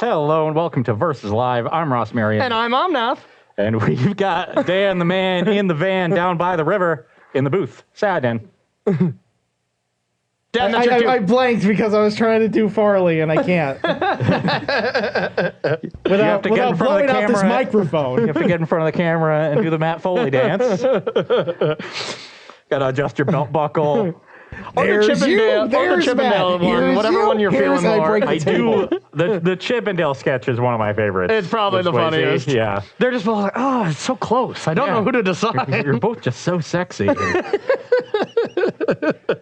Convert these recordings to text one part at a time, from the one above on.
Hello and welcome to Versus Live. I'm Ross Marion. And I'm Omnath. And we've got Dan the man in the van down by the river in the booth. Say hi, Dan. Dan, I blanked because I was trying to do Farley and I can't. without blowing out this microphone. You have to get in front of the camera and do the Matt Foley dance. Got to adjust your belt buckle. Or the Chippendale one, whatever one you're feeling more. I do. The Chippendale sketch is one of my favorites. It's probably the funniest. Yeah. They're just both like, oh, it's so close. I don't know who to decide. You're both just so sexy.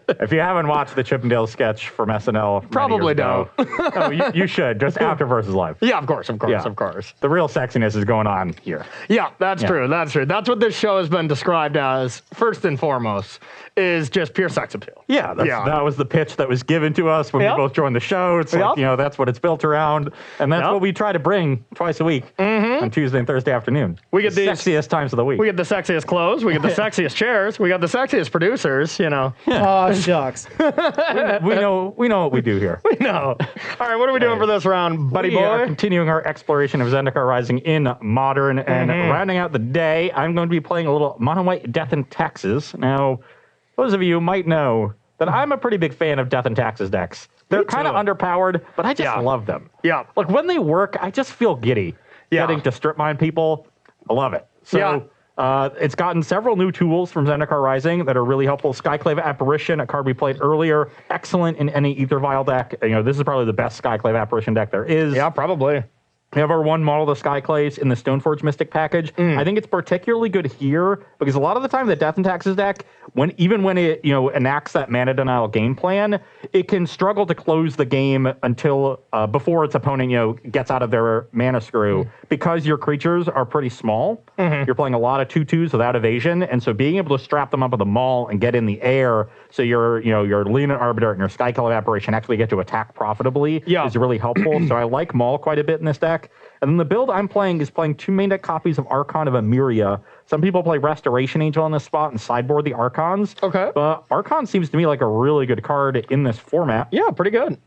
If you haven't watched the Chippendale sketch from SNL, probably don't. You should, just after Versus Live. Yeah, of course. The real sexiness is going on here. Yeah, that's true. That's what this show has been described as, first and foremost, is just pure sex appeal. Yeah, that was the pitch that was given to us when we both joined the show. It's like, that's what it's built around. And that's what we try to bring twice a week on Tuesday and Thursday afternoon. We get the sexiest times of the week. We get the sexiest clothes. We get the sexiest chairs. We got the sexiest producers, Oh, shucks. we know what we do here. We know. All right, what are we doing for this round, buddy boy? We are continuing our exploration of Zendikar Rising in Modern, and rounding out the day, I'm going to be playing a little Mono White Death and Taxes. Now, those of you might know that I'm a pretty big fan of Death and Taxes decks. They're kind of underpowered, but I just love them. Yeah. Like, when they work, I just feel giddy getting to strip mine people. I love it. So, it's gotten several new tools from Zendikar Rising that are really helpful. Skyclave Apparition, a card we played earlier, excellent in any Ether Vial deck. This is probably the best Skyclave Apparition deck there is. Yeah, probably. We have our one model of the Skyclaves in the Stoneforge Mystic package. I think it's particularly good here because a lot of the time the Death and Taxes deck, even when it enacts that mana denial game plan, it can struggle to close the game until before its opponent gets out of their mana screw because your creatures are pretty small. You're playing a lot of 2/2s without evasion, and so being able to strap them up with the maul and get in the air, so your Leonin Arbiter and your Skyclave Apparition actually get to attack profitably is really helpful. So I like maul quite a bit in this deck. And then the build I'm playing is playing 2 main deck copies of Archon of Emeria. Some people play Restoration Angel on this spot and sideboard the Archons. Okay. But Archon seems to me like a really good card in this format. Yeah, pretty good.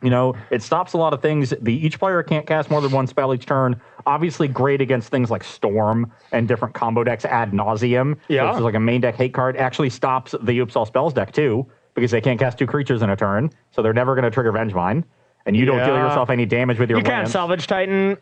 It stops a lot of things. Each player can't cast more than one spell each turn. Obviously great against things like Storm and different combo decks ad nauseum. Yeah. Which is like a main deck hate card. It actually stops the Upsal Spells deck too, because they can't cast 2 creatures in a turn. So they're never going to trigger Vengevine. And you don't deal yourself any damage with your lands. You can't Salvage Titan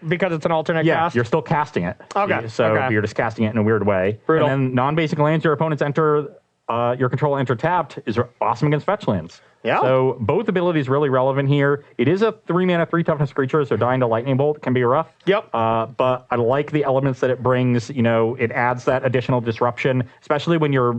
because it's an alternate cast? Yeah, you're still casting it. Okay. So you're just casting it in a weird way. Brutal. And then non-basic lands your opponents enter, your control enter tapped is awesome against fetch lands. Yeah. So both abilities really relevant here. It is a 3-mana, 3 toughness creature, so dying to Lightning Bolt can be rough. Yep. But I like the elements that it brings. It adds that additional disruption, especially when you're,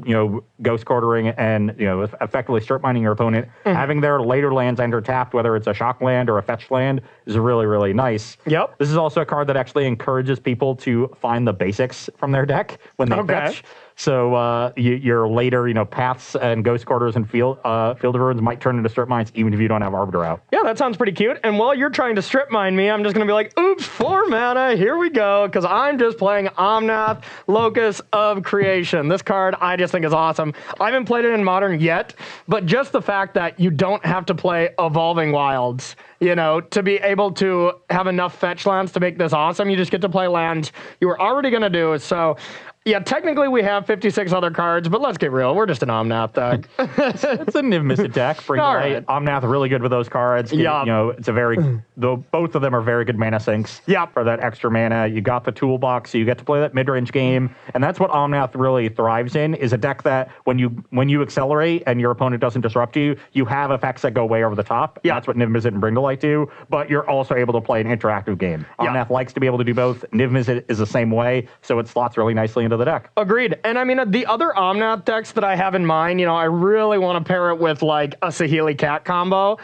ghost quartering and, effectively strip mining your opponent. Having their later lands enter tapped, whether it's a shock land or a fetch land, is really, really nice. Yep. This is also a card that actually encourages people to find the basics from their deck when they fetch. So your later, paths and ghost quarters and field of ruins might turn into strip mines even if you don't have Arbiter out. Yeah, that sounds pretty cute. And while you're trying to strip mine me, I'm just going to be like, oops, 4 mana, here we go, because I'm just playing Omnath, Locus of Creation. This card I just think is awesome. I haven't played it in Modern yet, but just the fact that you don't have to play Evolving Wilds, to be able to have enough fetch lands to make this awesome, you just get to play lands you were already going to do. So yeah, technically we have 56 other cards, but let's get real. We're just an Omnath deck. It's a Niv-Mizzet deck. Bring light. Omnath really good with those cards. Yeah. It's a both of them are very good mana sinks. Yeah. For that extra mana. You got the toolbox, so you get to play that mid-range game. And that's what Omnath really thrives in, is a deck that when you accelerate and your opponent doesn't disrupt you, you have effects that go way over the top. Yeah. That's what Niv-Mizzet and Bring to Light do, but you're also able to play an interactive game. Omnath likes to be able to do both. Niv-Mizzet is the same way, so it slots really nicely into the deck. Agreed. And I mean, the other Omnath decks that I have in mind, I really want to pair it with like a Saheeli Cat combo.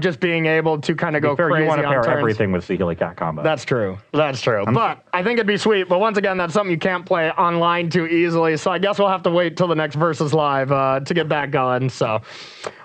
Just being able to kind of go crazy. You want to pair turns. Everything with Saheeli Cat combo. That's true. But I think it'd be sweet. But once again, that's something you can't play online too easily. So I guess we'll have to wait till the next Versus Live to get that going. So,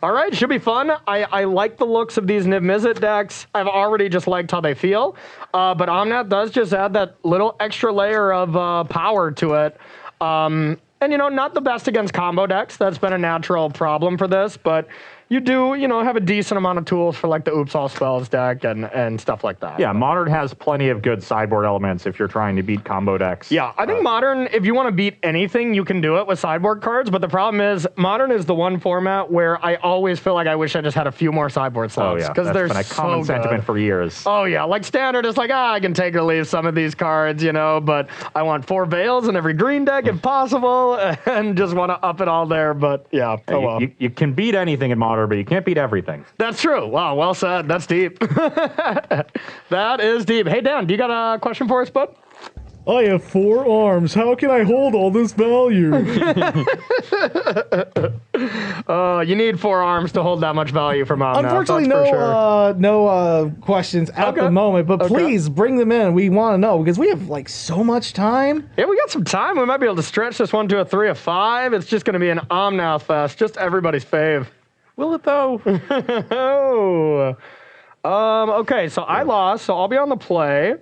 all right, should be fun. I like the looks of these Niv-Mizzet decks. I've already just liked how they feel. But Omnath does just add that little extra layer of power to it. And, not the best against combo decks. That's been a natural problem for this. But, you do, have a decent amount of tools for like the Oops All Spells deck and stuff like that. Yeah, Modern has plenty of good sideboard elements if you're trying to beat combo decks. Yeah, I think Modern, if you want to beat anything, you can do it with sideboard cards, but the problem is Modern is the one format where I always feel like I wish I just had a few more sideboard slots. Oh yeah, because that's been a common sentiment for years. Oh yeah, like Standard is like, I can take or leave some of these cards, but I want 4 Veils in every green deck if possible, and just want to up it all there, but yeah, oh well. You can beat anything in Modern, but you can't beat everything. That's true. Wow, well said. That's deep. That is deep. Hey, Dan, do you got a question for us, bud? I have 4 arms. How can I hold all this value? You need 4 arms to hold that much value from Omnath. Unfortunately, no questions at the moment, but please bring them in. We want to know because we have like so much time. Yeah, we got some time. We might be able to stretch this one to a 3 of 5. It's just going to be an Omnath fest. Just everybody's fave. Will it though? Okay, so I lost, so I'll be on the play.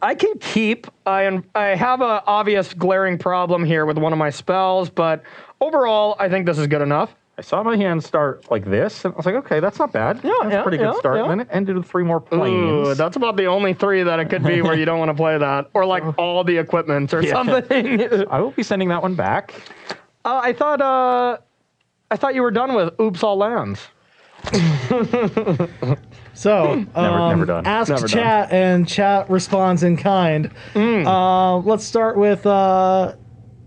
I can keep. I have an obvious glaring problem here with one of my spells, but overall, I think this is good enough. I saw my hand start like this, and I was like, okay, that's not bad. That's a pretty good start. And then it ended with 3 more planes. Ooh, that's about the only 3 that it could be where you don't want to play that. Or like all the equipment or something. I will be sending that one back. I thought you were done with Oops All Lands. So, never done. Ask Never chat, and chat responds in kind. Let's start with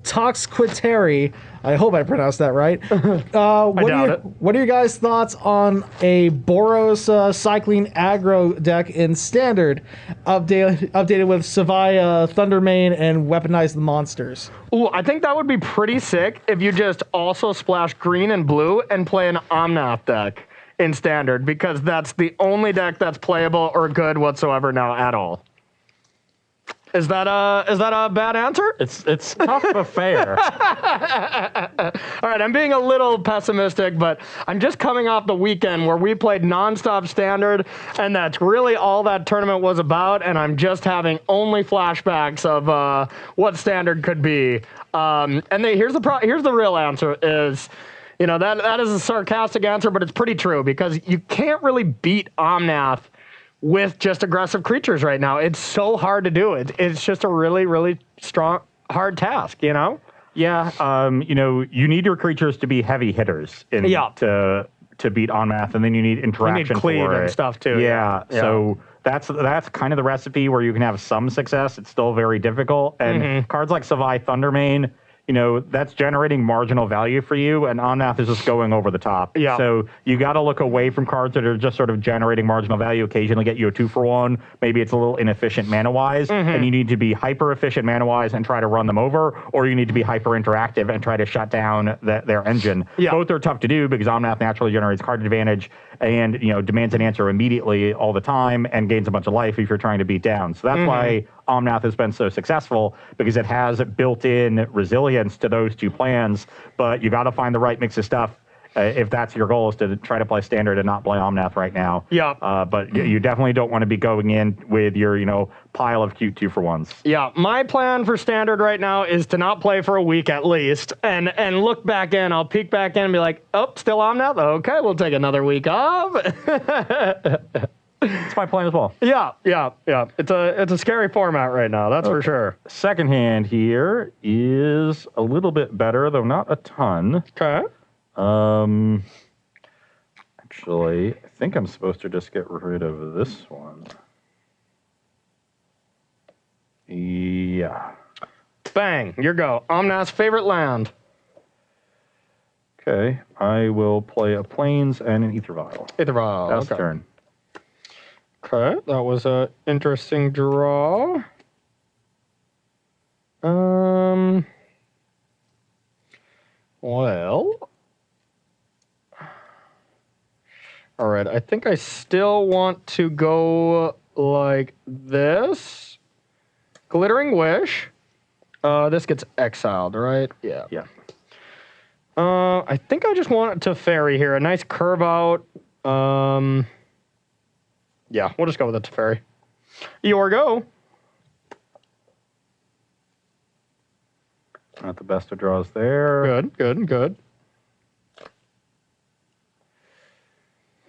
Toxquiteri. I hope I pronounced that right. What are your guys' thoughts on a Boros cycling aggro deck in Standard, updated with Savaya, Thundermane, and weaponize the monsters? Ooh, I think that would be pretty sick if you just also splash green and blue and play an Omnath deck in Standard, because that's the only deck that's playable or good whatsoever now at all. Is that a bad answer? It's tough but fair. All right, I'm being a little pessimistic, but I'm just coming off the weekend where we played nonstop Standard, and that's really all that tournament was about, and I'm just having only flashbacks of what Standard could be. Here's the real answer is, that is a sarcastic answer, but it's pretty true, because you can't really beat Omnath with just aggressive creatures right now. It's so hard to do. It's just a really, really hard task, Yeah, you need your creatures to be heavy hitters to beat Omnath, and then you need interaction cleave for and it. stuff too. Yeah, so that's kind of the recipe where you can have some success. It's still very difficult, and cards like Savai Thundermane, that's generating marginal value for you, and Omnath is just going over the top. Yeah. So you got to look away from cards that are just sort of generating marginal value, occasionally get you a 2-for-1. Maybe it's a little inefficient mana-wise, and you need to be hyper-efficient mana-wise and try to run them over, or you need to be hyper-interactive and try to shut down their engine. Yeah. Both are tough to do because Omnath naturally generates card advantage and demands an answer immediately all the time and gains a bunch of life if you're trying to beat down. So that's why Omnath has been so successful, because it has built-in resilience to those 2 plans, but you got to find the right mix of stuff if that's your goal, is to try to play Standard and not play Omnath right now. Yeah. But you definitely don't want to be going in with your, pile of cute 2-for-1s. Yeah, my plan for Standard right now is to not play for a week at least, and look back in. I'll peek back in and be like, oh, still Omnath? Okay, we'll take another week off. It's my plan as well. Yeah. It's a scary format right now, that's for sure. Second hand here is a little bit better, though not a ton. Okay. Actually, I think I'm supposed to just get rid of this one. Yeah. Bang, your go. Omnath's favorite land. Okay, I will play a Plains and an Ether Vial. Ether Vial, That's turn. Okay, that was an interesting draw. Well. All right, I think I still want to go like this. Glittering Wish. This gets exiled, right? Yeah. Yeah. I think I just want it to fairy here. A nice curve out. Yeah, we'll just go with the Teferi. Your go. Not the best of draws there. Good.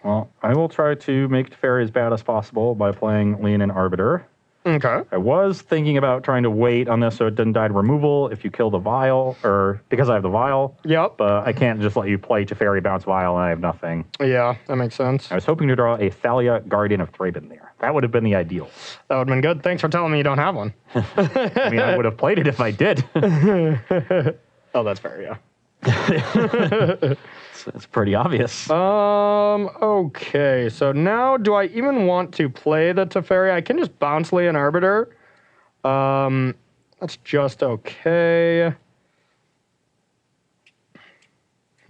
Well, I will try to make Teferi as bad as possible by playing Leonin Arbiter. Okay. I was thinking about trying to wait on this so it didn't die to removal if you kill the Vial, or because I have the Vial. Yep. But I can't just let you play Teferi, bounce Vial, and I have nothing. Yeah, that makes sense. I was hoping to draw a Thalia, Guardian of Thraben there. That would have been the ideal. That would have been good. Thanks for telling me you don't have one. I mean, I would have played it if I did. Oh, that's fair, yeah. It's pretty obvious. Okay, so now do I even want to play the Teferi? I can just bounce Leonin Arbiter. That's just okay.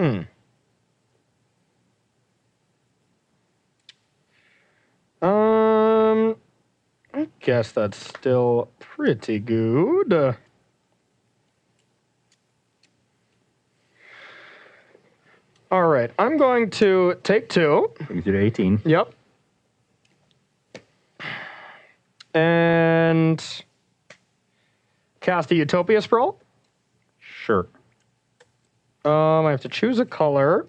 I guess that's still pretty good. All right, I'm going to take 2. You did 18. Yep. And cast a Utopia Sprawl. Sure. I have to choose a color.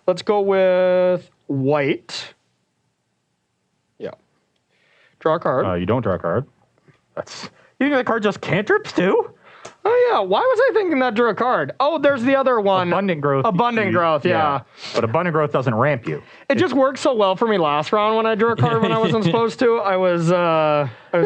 Let's go with white. Yeah. Draw a card. You don't draw a card. That's. You think that card just cantrips too? Oh yeah, why was I thinking that drew a card? Oh, there's the other one. Abundant Growth. Abundant Growth, yeah. But Abundant Growth doesn't ramp you. It just worked so well for me last round when I drew a card when I wasn't supposed to. I was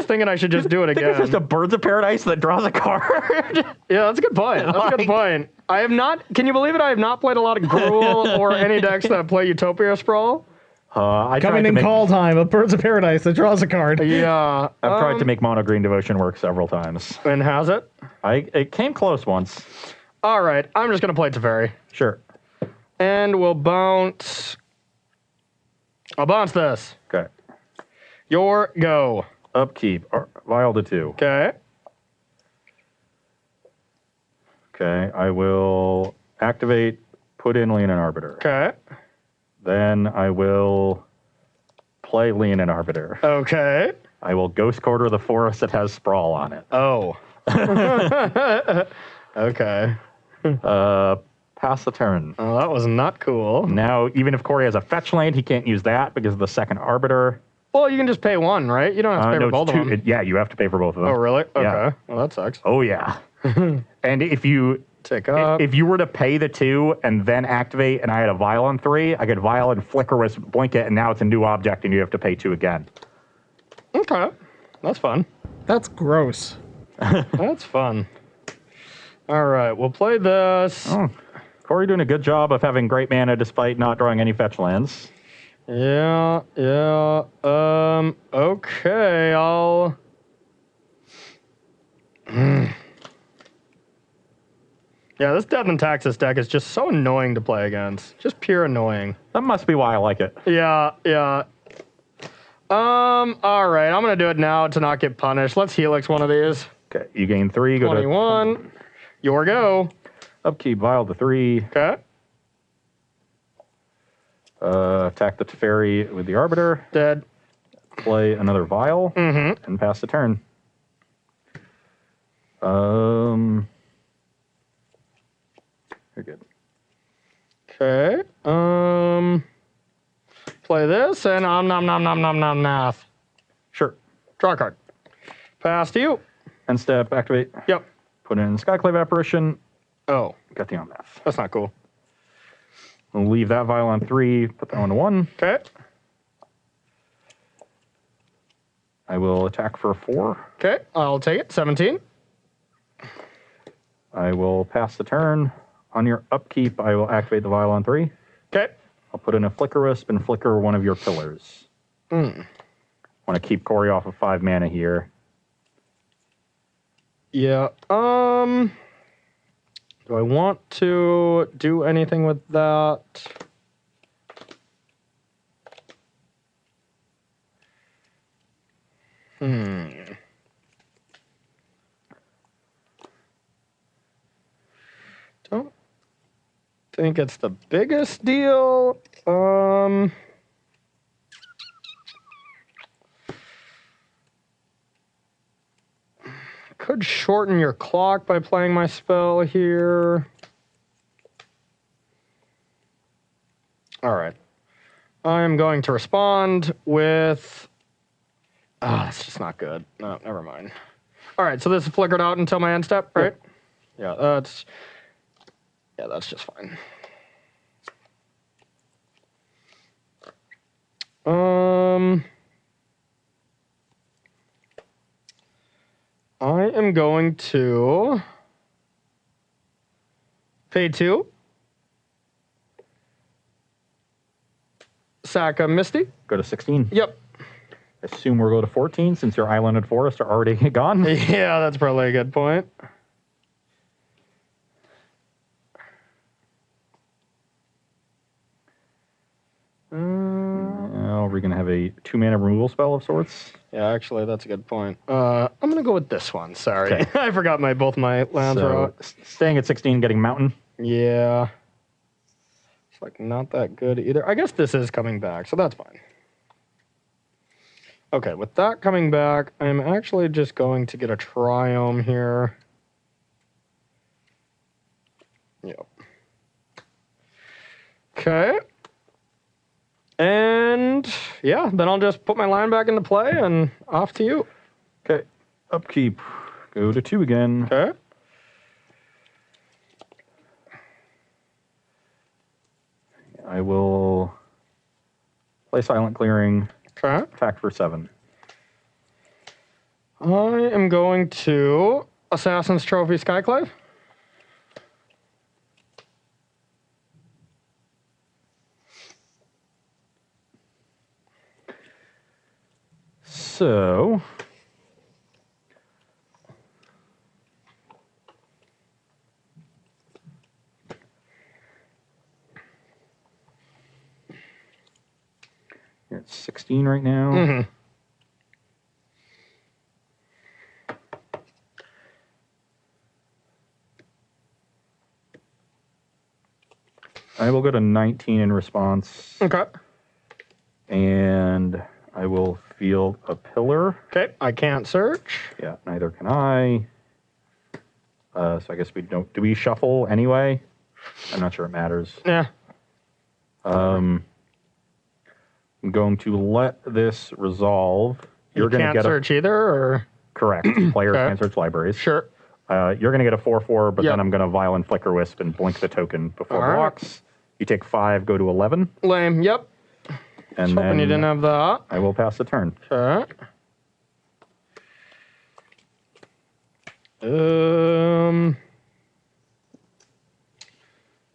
thinking I should just do it I think again. it's just a Birds of Paradise that draws a card. Yeah, that's a good point. That's a good point. I have not, can you believe it? I have not played a lot of Gruul or any decks that play Utopia Sprawl. Coming in call time, a Birds of Paradise that draws a card. Yeah. I've tried to make Mono Green Devotion work several times. And has it? It came close once. All right, I'm just going to play Teferi. Sure. And we'll bounce. I'll bounce this. Okay. Your go. Upkeep. Vial to 2. Okay. Okay. I will activate, put in Leonin Arbiter. Okay. Then I will play Leonin Arbiter. Okay. I will Ghost Quarter the forest that has Sprawl on it. Oh. Okay. Pass the turn. Oh, that was not cool. Now, even if Corey has a fetch land, he can't use that because of the second Arbiter. Well, you can just pay one, right? You don't have to pay for both of them. Yeah, you have to pay for both of them. Oh, really? Okay. Yeah. Well, that sucks. Oh, yeah. And if you were to pay the 2 and then activate, and I had a Vial on 3, I could Vial and Flicker with Blinket, and now it's a new object, and you have to pay 2 again. Okay. That's fun. That's gross. That's fun. All right, we'll play this. Oh, Corey doing a good job of having great mana despite not drawing any fetch lands. Yeah. Okay, I'll... Yeah, this Death and Taxes deck is just so annoying to play against. Just pure annoying. That must be why I like it. Yeah. All right, I'm gonna do it now to not get punished. Let's Helix one of these. Okay, you gain 3, go 21. Your go. Upkeep, Vial to 3. Okay. Attack the Teferi with the Arbiter. Dead. Play another Vial. And pass the turn. You're good. Okay. Play this and math. Sure. Draw a card. Pass to you. End step, activate. Yep. Put in Skyclave Apparition. Oh, Got the Omnath. that's not cool. We'll leave that Vial on 3, put that one to 1. Okay. I will attack for 4. Okay, I'll take it. 17. I will pass the turn. On your upkeep, I will activate the Vial on 3. Okay. I'll put in a Flicker Wisp and flicker one of your pillars. Want to keep Corey off of 5 mana here. Yeah. Do I want to do anything with that? Don't think it's the biggest deal. Could shorten your clock by playing my spell here. All right. I'm going to respond with... Oh, that's just not good. No, never mind. All right, so this is flickered out until my end step, right? Yep. Yeah, that's just fine. I am going to pay 2. Sack a Misty. Go to 16. Yep. Assume we'll go to 14 since your island and forest are already gone. Yeah, that's probably a good point. Are we going to have a 2-mana removal spell of sorts? Yeah, actually, that's a good point. I'm going to go with this one. Sorry. Okay. I forgot both my lands were out. Staying at 16, getting mountain. Yeah. It's like not that good either. I guess this is coming back, so that's fine. Okay, with that coming back, I'm actually just going to get a Triome here. Yep. Okay. And yeah, then I'll just put my line back into play and off to you. Okay. Upkeep. Go to 2 again. Okay. I will play Silent Clearing. Okay. Attack for 7. I am going to Assassin's Trophy Skyclave. So, you're at 16 right now. Mm-hmm. I will go to 19 in response. Okay. And I will field a pillar. Okay, I can't search. Yeah, neither can I. So I guess we don't... Do we shuffle anyway? I'm not sure it matters. Yeah. I'm going to let this resolve. You're going to get search either, or? Correct. Players can't search libraries. Sure. You're going to get a 4/4, but then I'm going to Violent Flicker Wisp and blink the token before it blocks. You take 5, go to 11. Lame. Yep. And just hoping you didn't have that. I will pass the turn. Okay.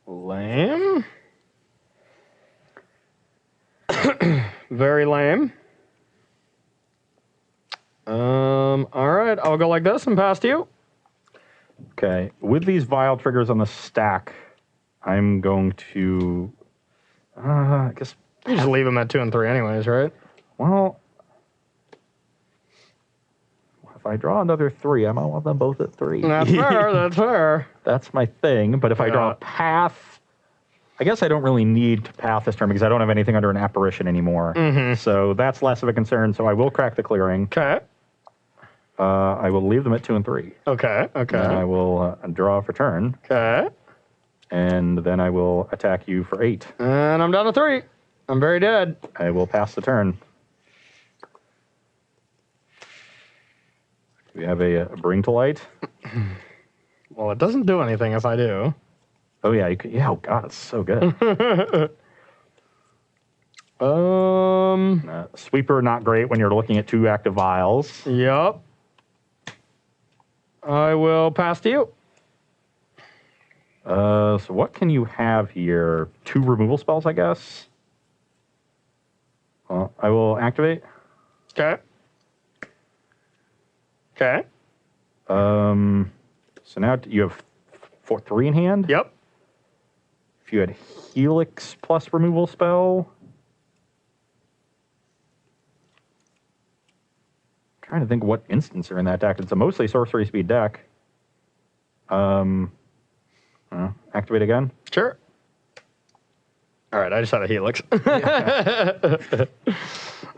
Lame. Very lame. All right, I'll go like this and pass to you. Okay. With these Vile triggers on the stack, I'm going to... I guess... You just leave them at 2 and 3 anyways, right? Well... If I draw another 3, I might want them both at 3. That's fair, that's fair. That's my thing, but if I draw a Path... I guess I don't really need to Path this turn because I don't have anything under an Apparition anymore. So that's less of a concern, so I will crack the clearing. Okay. I will leave them at 2 and 3. Okay, okay. And I will draw for turn. Okay. And then I will attack you for 8. And I'm down to 3. I'm very dead. I will pass the turn. We have a Bring to Light. Well, it doesn't do anything if I do. Oh, yeah. You could, yeah, oh, God, it's so good. Sweeper, not great when you're looking at 2 active vials. Yep. I will pass to you. So what can you have here? 2 removal spells, I guess. Well, I will activate. Okay. Okay. So now you have 3 in hand. Yep. If you had Helix plus removal spell. I'm trying to think what instants are in that deck. It's a mostly sorcery speed deck. Activate again. Sure. All right, I just had a Helix.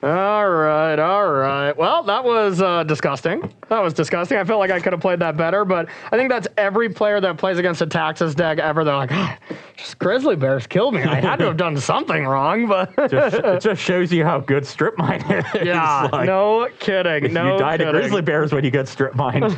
All right, all right. Well, that was disgusting. That was disgusting. I felt like I could have played that better, but I think that's every player that plays against a Taxes deck ever. They're like, "Ah, just Grizzly Bears killed me. I had to have done something wrong, but it just shows you how good strip mine is. yeah, Like, no kidding. No you die kidding. to Grizzly Bears when you get strip mined.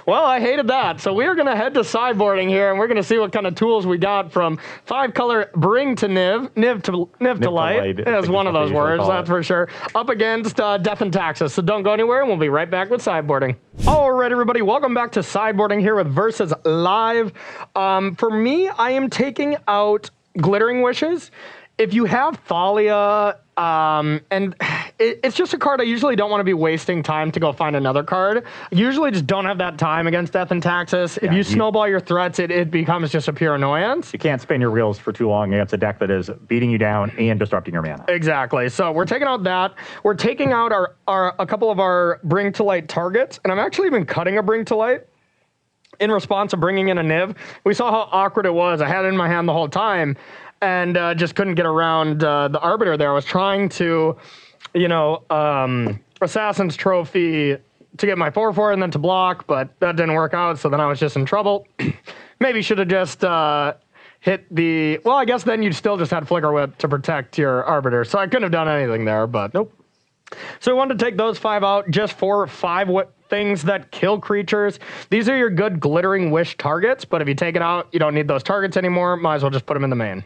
Well, I hated that. So we are going to head to sideboarding here, and we're going to see what kind of tools we got from 5-color Bring to Niv, Niv to Light. It's one of those words, that's for sure. Up against Death and Taxes. So don't go anywhere, and we'll be right back with sideboarding. All right, everybody, welcome back to sideboarding here with Versus Live. For me, I am taking out Glittering Wishes. If you have Thalia, and it's just a card I usually don't want to be wasting time to go find another card. I usually just don't have that time against Death and Taxes. If you snowball your threats, it becomes just a pure annoyance. You can't spin your wheels for too long against a deck that is beating you down and disrupting your mana. Exactly. So we're taking out that. We're taking out a couple of our Bring to Light targets, and I'm actually even cutting a Bring to Light in response to bringing in a Niv. We saw how awkward it was. I had it in my hand the whole time, and just couldn't get around the Arbiter there. I was trying to, Assassin's Trophy to get my 4/4 and then to block, but that didn't work out, so then I was just in trouble. Maybe should have just hit the... Well, I guess then you'd still just had Flicker Whip to protect your Arbiter, so I couldn't have done anything there, but nope. So we wanted to take those 5 out just for 5 things that kill creatures. These are your good Glittering Wish targets, but if you take it out, you don't need those targets anymore. Might as well just put them in the main.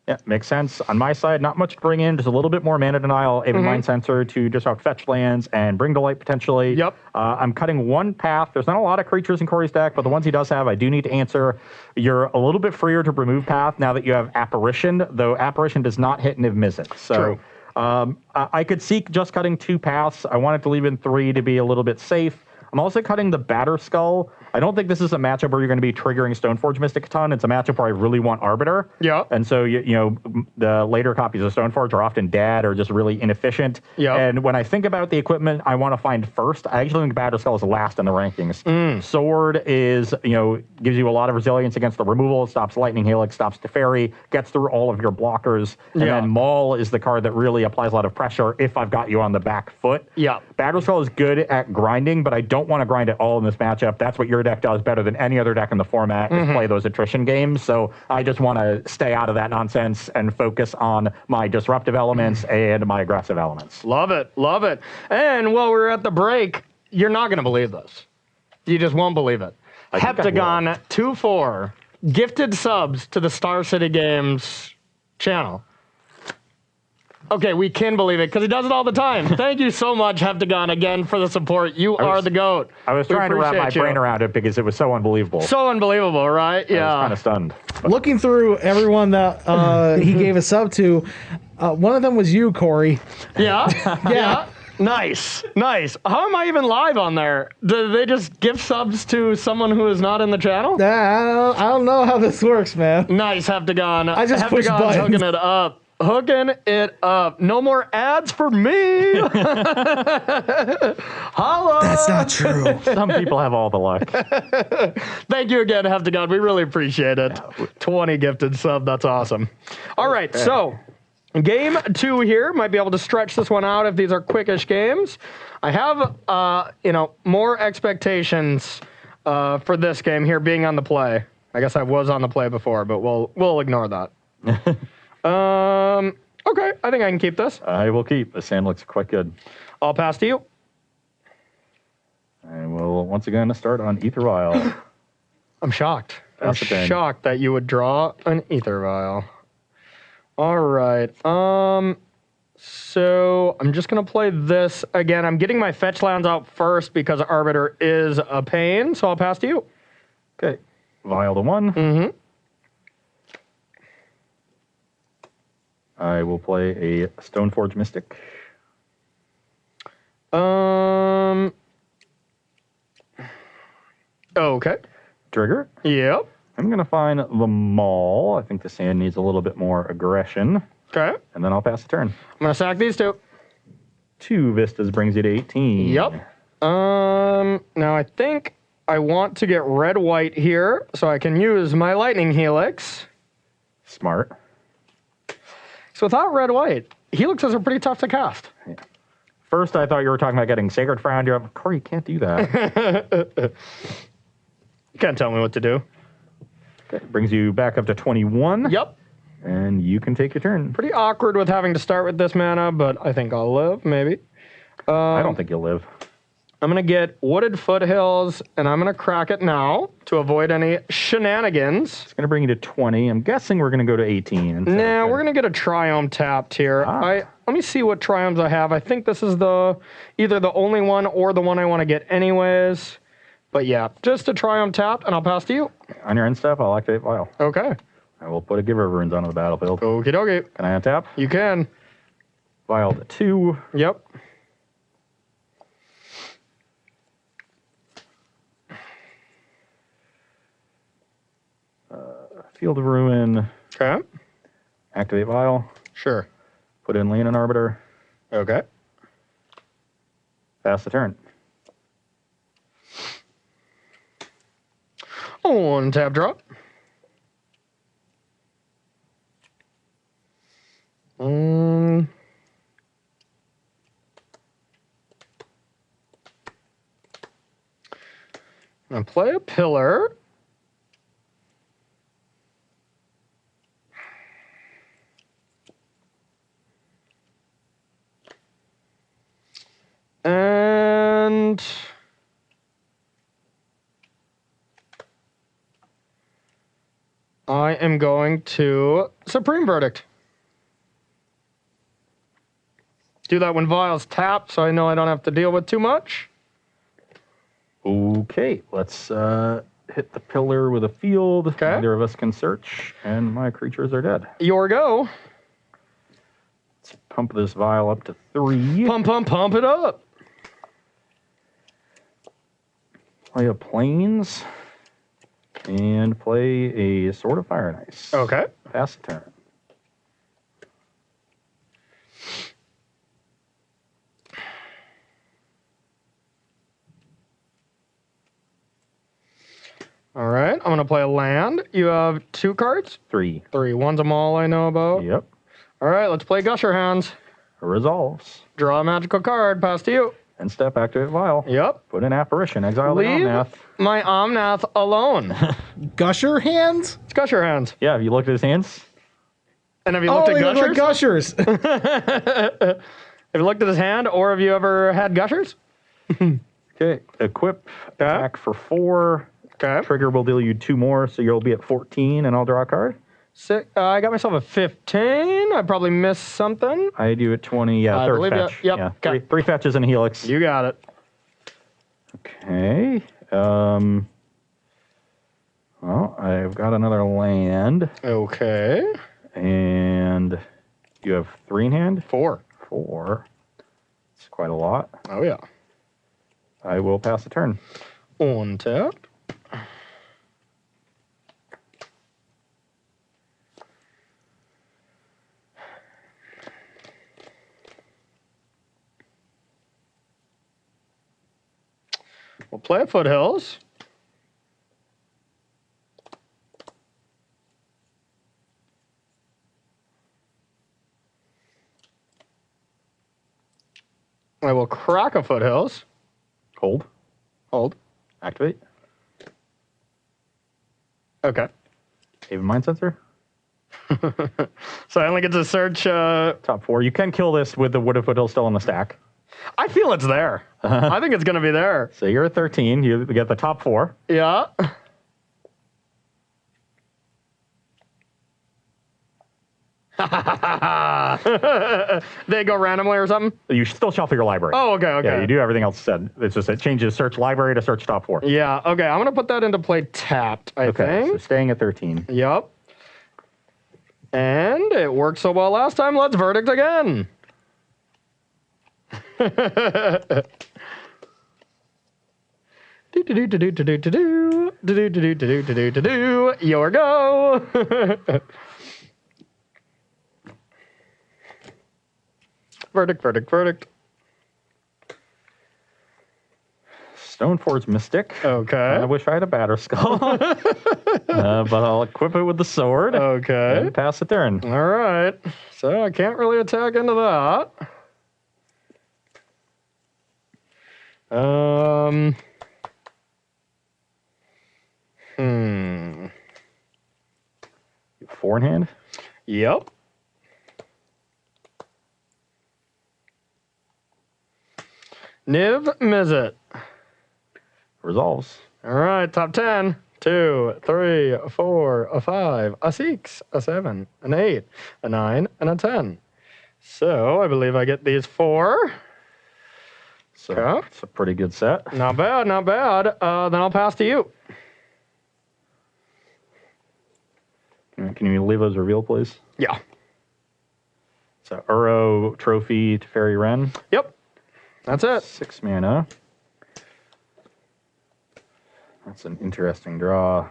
Yeah, makes sense. On my side, not much to bring in, just a little bit more mana denial, even Mind Sensor to disrupt fetch lands and Bring to Light potentially. Yep. I'm cutting one path. There's not a lot of creatures in Corey's deck, but the ones he does have, I do need to answer. You're a little bit freer to remove path now that you have Apparition, though Apparition does not hit Niv-Mizzet. So I could seek just cutting 2 paths. I wanted to leave in 3 to be a little bit safe. I'm also cutting the Batter Skull. I don't think this is a matchup where you're going to be triggering Stoneforge Mystic a ton. It's a matchup where I really want Arbiter. Yeah. And so, the later copies of Stoneforge are often dead or just really inefficient. Yeah. And when I think about the equipment I want to find first, I actually think Batter Skull is last in the rankings. Sword is, gives you a lot of resilience against the removal. It stops Lightning Helix, stops Teferi, gets through all of your blockers. And then Maul is the card that really applies a lot of pressure if I've got you on the back foot. Yeah. Batter Skull is good at grinding, but I don't want to grind it all in this matchup. That's what your deck does better than any other deck in the format, is play those attrition games. So I just want to stay out of that nonsense and focus on my disruptive elements and my aggressive elements. Love it, love it. And while we're at the break, you're not going to believe this. You just won't believe it. Heptagon 2-4 gifted subs to the Star City Games channel. Okay, we can believe it because he does it all the time. Thank you so much, Heptagon, again for the support. You are the GOAT. I was trying to wrap my brain around it because it was so unbelievable. So unbelievable, right? Yeah. I was kind of stunned. Looking through everyone that he gave a sub to, one of them was you, Corey. Yeah? Yeah. Nice, nice. How am I even live on there? Do they just gift subs to someone who is not in the channel? I don't know how this works, man. Nice, Heptagon. I just push buttons. Hooking it up. Hooking it up. No more ads for me. Holla. That's not true. Some people have all the luck. Thank you again, Heptagon. We really appreciate it. 20 gifted sub. That's awesome. All right, so game 2 here. Might be able to stretch this one out if these are quickish games. I have, more expectations for this game here being on the play. I guess I was on the play before, but we'll ignore that. Okay, I think I can keep this. I will keep. This hand looks quite good. I'll pass to you. I will once again start on Ether Vial. I'm shocked. I'm Pass the pen. shocked that you would draw an Ether Vial. All right. So I'm just gonna play this again. I'm getting my fetch lands out first because Arbiter is a pain. So I'll pass to you. Okay. Vial to 1. Mm-hmm. I will play a Stoneforge Mystic. Okay. Trigger. Yep. I'm going to find the Maul. I think this hand needs a little bit more aggression. Okay. And then I'll pass the turn. I'm gonna sack these 2. 2 Vistas brings you to 18. Yep. Now I think I want to get red-white here so I can use my Lightning Helix. Smart. So without red-white, Helixes are pretty tough to cast. Yeah. First, I thought you were talking about getting Sacred Foundry. I'm like, Corey, you can't do that. You can't tell me what to do. Okay, brings you back up to 21. Yep. And you can take your turn. Pretty awkward with having to start with this mana, but I think I'll live, maybe. I don't think you'll live. I'm going to get Wooded Foothills, and I'm going to crack it now to avoid any shenanigans. It's going to bring you to 20. I'm guessing we're going to go to 18. Nah, we're going to get a Triumph tapped here. Let me see what Triumphs I have. I think this is either the only one or the one I want to get anyways. But yeah, just a Triumph tapped, and I'll pass to you. On your end step, I'll activate Vial. Okay. I will put a Give River Runes onto the battlefield. Okie dokie. Can I untap? You can. Vial to 2. Yep. Field of Ruin. Okay. Activate Vial. Sure. Put in Leonin Arbiter. Okay. Pass the turn. On tap drop. I'm gonna play a pillar. And I am going to Supreme Verdict. Do that when Vial's tapped, so I know I don't have to deal with too much. Okay, let's hit the pillar with a field. Okay. Neither of us can search, and my creatures are dead. Your go. Let's pump this Vial up to 3. Pump it up. Play a Plains, and play a Sword of Fire and Ice. Okay. Pass the turn. All right, I'm going to play a land. You have 2 cards? 3. 3. One's a mall I know about. Yep. All right, let's play Gusher Hands. Resolves. Draw a magical card, pass to you. And step, activate Vial. Yep. Put in Apparition, exile the Leave Omnath. my Omnath alone. Gusher hands? It's Gusher Hands. Yeah, have you looked at his hands? And have you looked they at look Gushers? like gushers. Have you looked at his hand, or have you ever had Gushers? Okay, equip, attack for 4. Okay. Trigger will deal you 2 more, so you'll be at 14, and I'll draw a card. I got myself a 15. I probably missed something. I do at 20, yeah, I third believe fetch. Yep. Yeah, Okay. three fetches and a Helix. You got it. Okay. Well, I've got another land, Okay. and you have 3 in hand? 4. 4. It's quite a lot. Oh, yeah. I will pass the turn. On tap. We'll play at Foothills. I will crack a Foothills. Hold. Hold. Activate. Okay. Haven Mind Sensor. So I only get to search. Top 4. You can kill this with the Wooded Foothill still on the stack. I feel it's there. I think it's going to be there. So you're at 13. You get the top 4. Yeah. They go randomly or something? You still shuffle your library. Oh, okay. Yeah, you do everything else said. It's just it changes search library to search top 4. Yeah, okay. I'm going to put that into play tapped, I Okay, so think. staying at 13. Yep. And it worked so well last time. Let's verdict again. Your go. Verdict. Stoneforge Mystic. Okay. I wish I had a Batter Skull. But I'll equip it with the sword. Okay. And pass it turn. All right. So I can't really attack into that. Four in hand? Yep. Niv-Mizzet. Resolves. All right, top 10. 2, 3, 4, a 5, a 6, a 7, an 8, a 9, and a 10. So I believe I get these 4. So Okay. it's a pretty good set. Not bad, not bad. Then I'll pass to you. Can you leave those reveal, please? Yeah. So Uro, Trophy, Teferi Wren. Yep. That's it. 6 mana. That's an interesting draw.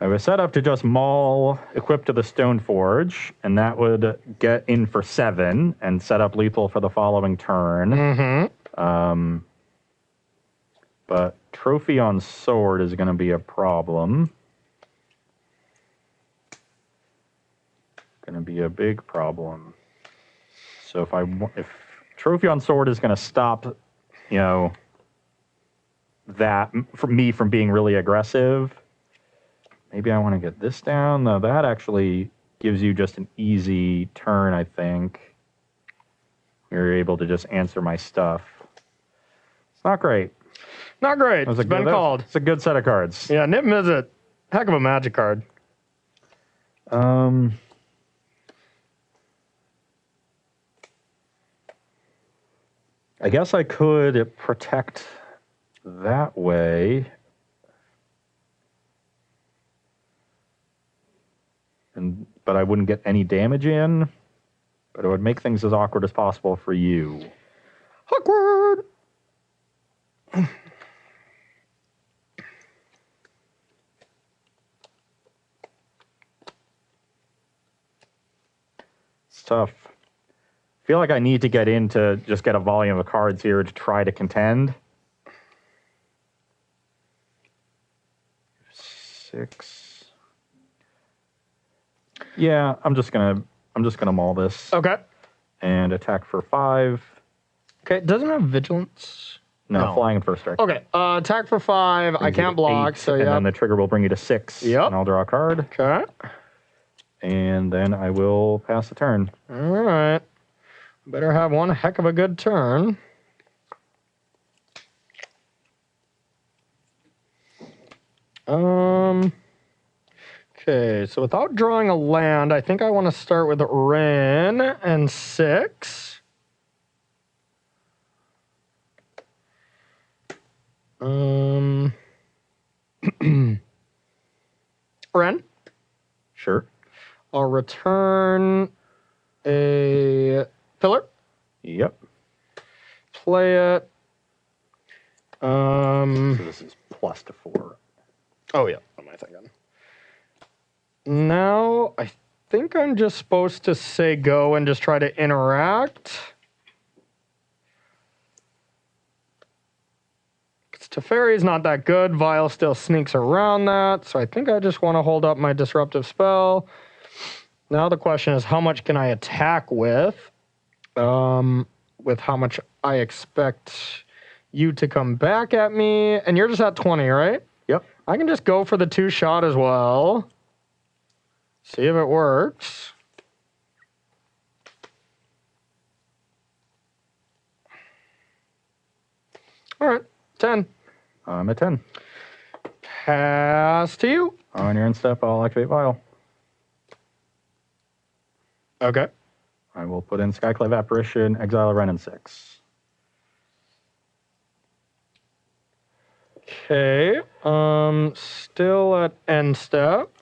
I was set up to just maul, equip to the Stoneforge, and that would get in for 7 and set up lethal for the following turn. Mm-hmm. But Trophy on Sword is going to be a problem. Going to be a big problem. So if Trophy on Sword is going to stop, that from me from being really aggressive, maybe I want to get this down. Though that actually gives you just an easy turn, I think. You're able to just answer my stuff. It's not great. Not great. It's been called. It's a good set of cards. Yeah, Niv-Mizzet. Heck of a Magic card. I guess I could protect that way. But I wouldn't get any damage in. But it would make things as awkward as possible for you. Awkward! It's tough. I feel like I need to get in to just get a volume of cards here to try to contend. 6. Yeah, I'm just gonna maul this. Okay. And attack for 5. Okay, it doesn't have vigilance. No, flying and first strike. Okay, attack for 5. I can't block, 8, so and yeah. then the trigger will bring you to 6. Yep. And I'll draw a card. Okay. And then I will pass the turn. All right. Better have one heck of a good turn. Okay, so without drawing a land, I think I want to start with Wren and 6. Wren. Sure. I'll return a filler. Yep. Play it. So this is +4. Oh, yeah. What am I thinking? Now, I think I'm just supposed to say go and just try to interact. Because Teferi's not that good. Vial still sneaks around that. So I think I just want to hold up my disruptive spell. Now the question is, how much can I attack with? With how much I expect you to come back at me. And you're just at 20, right? Yep. I can just go for the 2-shot as well. See if it works. All right, 10. I'm at 10. Pass to you. On your end step, I'll activate Vial. Okay. I will put in Skyclave Apparition, exile a Wren and 6. Okay. Still at end step.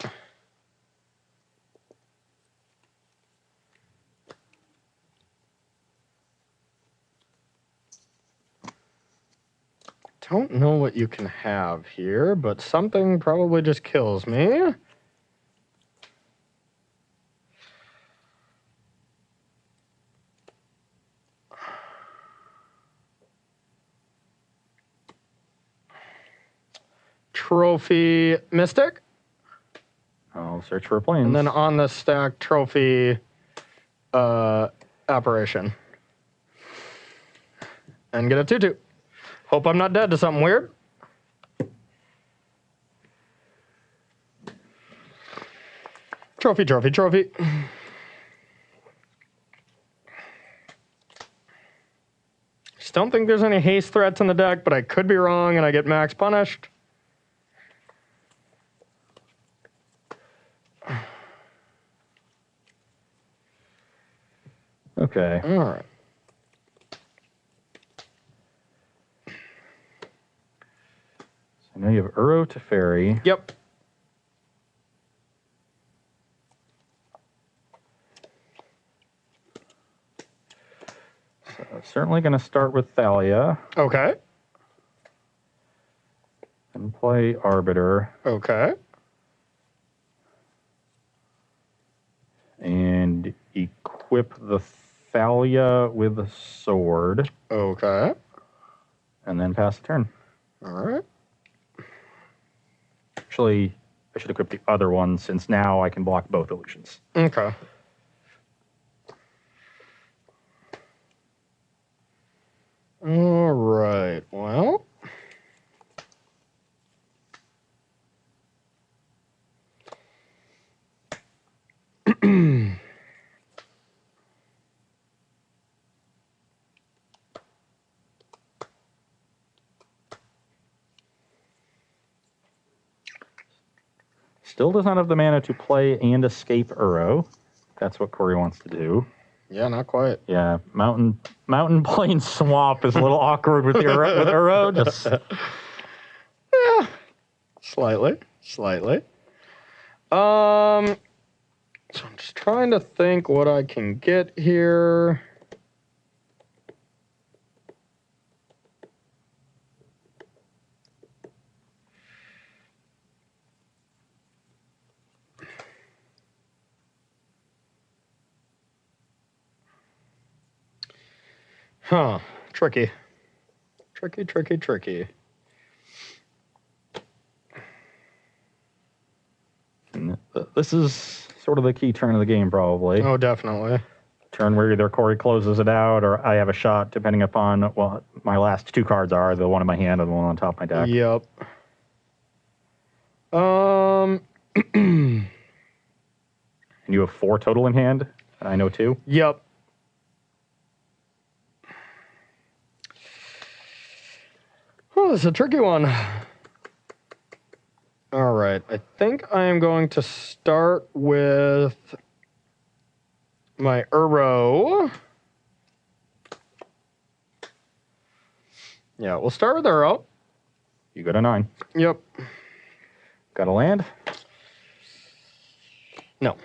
Don't know what you can have here, but something probably just kills me. Trophy Mystic. I'll search for planes. And then on the stack, Trophy Apparition. And get a 2/2. Hope I'm not dead to something weird. Trophy, trophy, trophy. Just don't think there's any haste threats in the deck, but I could be wrong and I get max punished. Okay. All right. I know you have Uro to Fairy. Yep. So certainly going to start with Thalia Okay. and play Arbiter Okay. and equip the Thalia with a sword Okay. and then pass the turn. All right. Actually, I should equip the other one since now I can block both illusions. Okay. All right. Well. Still does not have the mana to play and escape Uro. That's what Corey wants to do. Yeah, not quite. Yeah, Mountain Plain Swamp is a little awkward with Uro. Just Yeah. Slightly. So I'm just trying to think what I can get here. Huh. Tricky. and this is sort of the key turn of the game, probably. Oh, definitely. Turn where either Corey closes it out or I have a shot, depending upon what my last two cards are, the one in my hand and the one on top of my deck. Yep. And you have 4 total in hand, and I know 2. Yep. Oh, this is a tricky one. All right. I think I am going to start with my Uro. Yeah, we'll start with Uro. You go to 9. Yep. Got a land? No.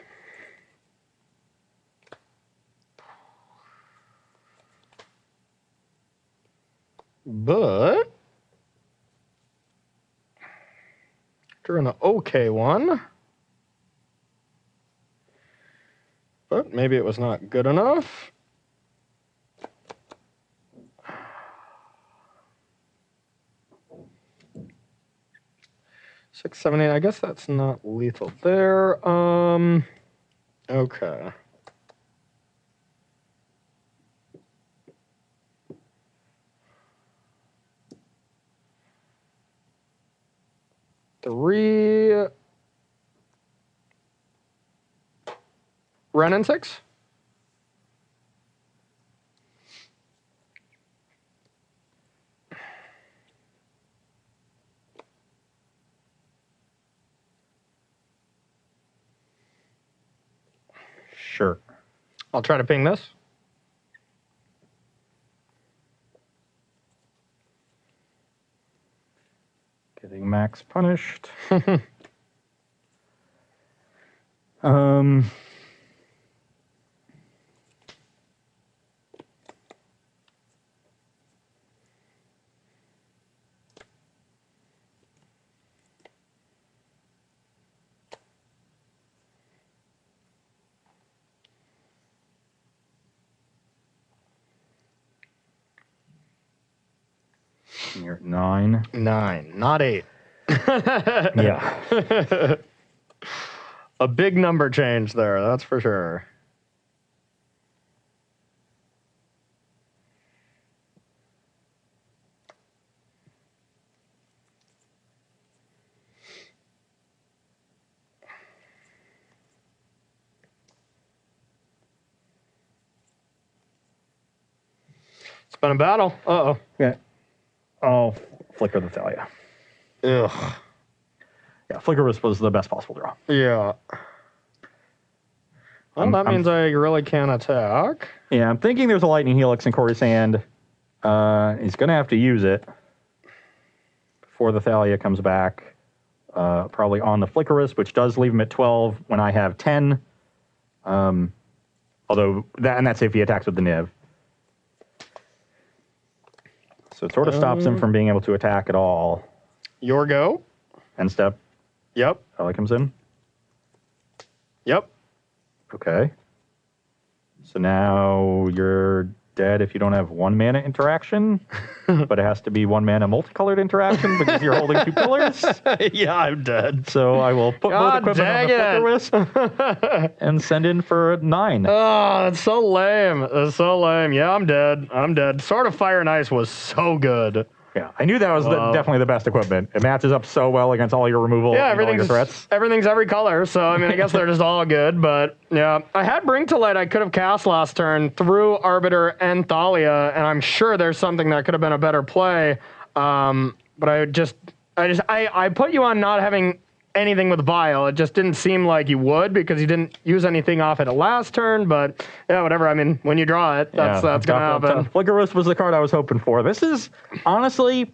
But drew an okay one. But maybe it was not good enough. Six, 7, 8. I guess that's not lethal there. Okay. Three. Ren and 6. Sure. I'll try to ping this. Getting max punished. You're at 9. 9, not 8. Yeah. A big number change there, that's for sure. It's been a battle. Uh-oh. Okay. Oh, Flicker the Thalia. Ugh. Yeah, Flicker was the best possible draw. Yeah. Well, that means I really can't attack. Yeah, I'm thinking there's a Lightning Helix in Corey's hand. He's going to have to use it before the Thalia comes back. Probably on the Flickerus, which does leave him at 12 when I have 10. Although, that's if he attacks with the Niv. So it sort of stops him from being able to attack at all. Your go. End step. Yep. Thalia comes in. Yep. Okay. So now you're dead if you don't have 1 mana interaction, but it has to be 1 mana multicolored interaction because you're holding 2 pillars. Yeah, I'm dead. So I will put both equipment on the Flicker and send in for 9. Oh, that's so lame. That's so lame. Yeah, I'm dead. I'm dead. Sword of Fire and Ice was so good. Yeah, I knew that was definitely the best equipment. It matches up so well against all your removal and all your threats. Everything's every color, so I mean, I guess they're just all good, but yeah. I had Bring to Light I could have cast last turn through Arbiter and Thalia, and I'm sure there's something that could have been a better play, but I put you on not having anything with Vial. It just didn't seem like you would because you didn't use anything off it last turn, but yeah, whatever. I mean, when you draw it, that's going to happen. Flickerus was the card I was hoping for. This is, honestly,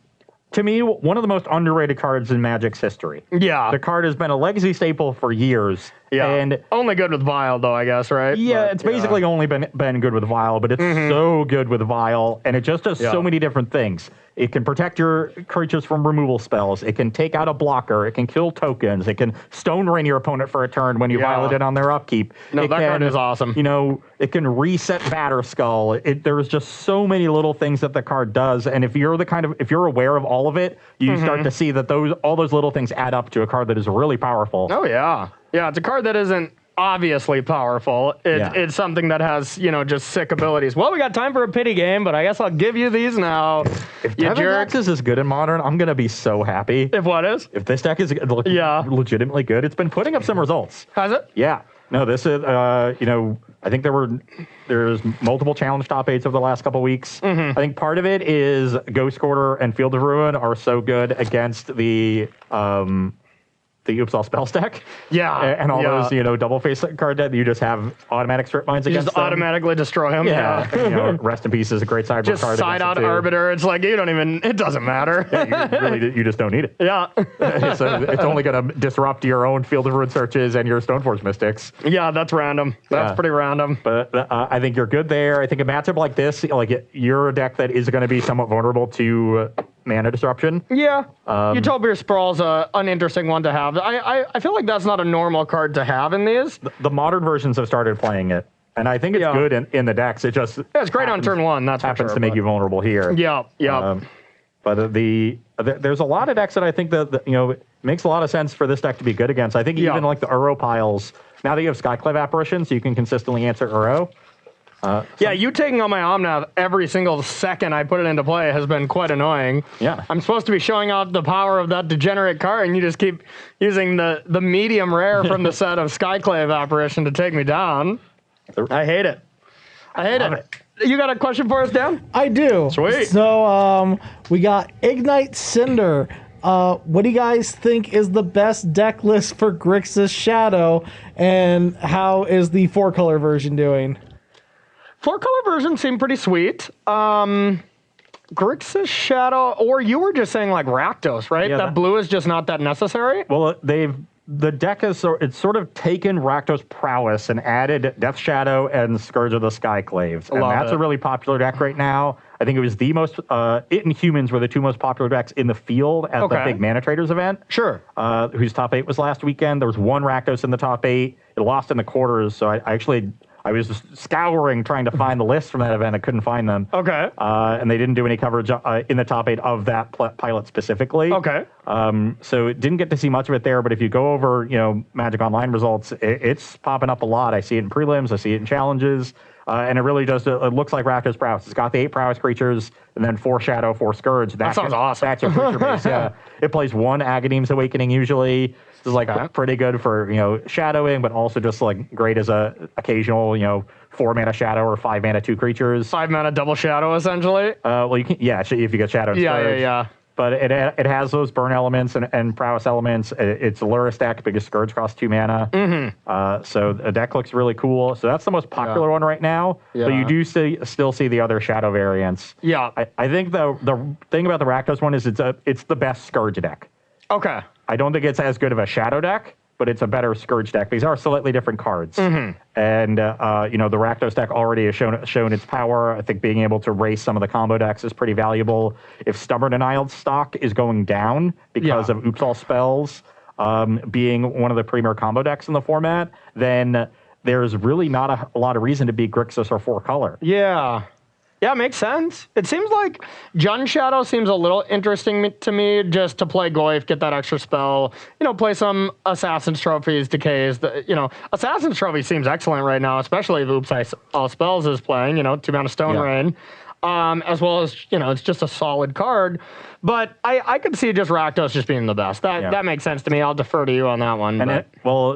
to me, one of the most underrated cards in Magic's history. Yeah. The card has been a legacy staple for years. Yeah. And only good with Vial, though, I guess, right? Yeah, it's basically only been good with Vial, but it's so good with Vial, and it just does so many different things. It can protect your creatures from removal spells. It can take out a blocker. It can kill tokens. It can Stone Rain your opponent for a turn when you violate it on their upkeep. No, that card is awesome. You know, it can reset Batterskull. There's just so many little things that the card does, and if you're aware of all of it, you start to see that all those little things add up to a card that is really powerful. Oh yeah, yeah. It's a card that isn't obviously powerful. It's something that has, just sick abilities. Well, we got time for a pity game, but I guess I'll give you these now. If Dex is good in Modern, I'm going to be so happy. If what is? If this deck is legitimately good, it's been putting up some results. Has it? Yeah. No, this is, I think there's multiple challenge top 8s over the last couple weeks. I think part of it is Ghost Quarter and Field of Ruin are so good against the Oops All Spells deck. Yeah. And all those, double face card deck, you just have automatic strip mines against them. Automatically destroy them. Yeah. Rest in Peace is a great sideboard just card. Just side out Arbiter. It's like, it doesn't matter. Yeah, you just don't need it. Yeah. So it's only going to disrupt your own Field of Ruin searches and your Stoneforge Mystics. Yeah, that's random. That's pretty random. But I think you're good there. I think a matchup like this, you're a deck that is going to be somewhat vulnerable to mana disruption. Yeah. Utopia Sprawl's an uninteresting one to have. I feel like that's not a normal card to have in these. The modern versions have started playing it, and I think it's good in the decks. It just it's great on turn 1. That's happens to make you vulnerable here. Yeah. But there's a lot of decks that I think that it makes a lot of sense for this deck to be good against. I think even like the Uro piles. Now that you have Skyclave Apparition, so you can consistently answer Uro. You taking on my Omnath every single second I put it into play has been quite annoying. Yeah. I'm supposed to be showing off the power of that degenerate card, and you just keep using the medium rare from the set of Skyclave Apparition to take me down. I hate it. I hate it. You got a question for us, Dan? I do. Sweet. So we got Ignite Cinder. What do you guys think is the best deck list for Grixis Shadow, and how is the 4-color version doing? 4-color version seemed pretty sweet. Grixis Shadow, or you were just saying like Rakdos, right? Yeah, that blue is just not that necessary? Well, the deck is it's sort of taken Rakdos' prowess and added Death Shadow and Scourge of the Skyclaves. And that's a really popular deck right now. I think it was the most, it and Humans were the 2 most popular decks in the field at the big Mana Traders event. Sure. Whose top 8 was last weekend. There was 1 Rakdos in the top 8. It lost in the quarters, so I I was just scouring trying to find the list from that event. I couldn't find them. Okay. And they didn't do any coverage in the top 8 of that pilot specifically. Okay. So it didn't get to see much of it there. But if you go over, Magic Online results, it's popping up a lot. I see it in prelims. I see it in challenges. And it really does. It looks like Rakdos Prowess. It's got the 8 Prowess creatures and then 4 Shadow, 4 Scourge. That sounds awesome. That's your creature base. Yeah. It plays 1 Agadeem's Awakening usually. This is like pretty good for shadowing, but also just like great as a occasional 4 mana Shadow or 5 mana 2 creatures. 5 mana double Shadow essentially. Well, you can if you get Shadow. And Scourge. Yeah. But it has those burn elements and prowess elements. It's a Lurrus deck because Scourge costs 2 mana. So the deck looks really cool. So that's the most popular one right now. Yeah. But you do still see the other Shadow variants. Yeah. I think the thing about the Rakdos one is it's the best Scourge deck. Okay. I don't think it's as good of a Shadow deck, but it's a better Scourge deck. These are slightly different cards. And, the Rakdos deck already has shown its power. I think being able to race some of the combo decks is pretty valuable. If Stubborn Denial's stock is going down because of Oops All Spells being one of the premier combo decks in the format, then there's really not a lot of reason to be Grixis or 4-color. Yeah. Yeah, makes sense. It seems like Jund Shadow seems a little interesting to me, just to play Goyf, get that extra spell, play some Assassin's Trophies, Decays. Assassin's Trophy seems excellent right now, especially if Oops All Spells is playing, 2 mana Stone Rain. As well as, it's just a solid card. But I could see just Rakdos just being the best. That makes sense to me. I'll defer to you on that one.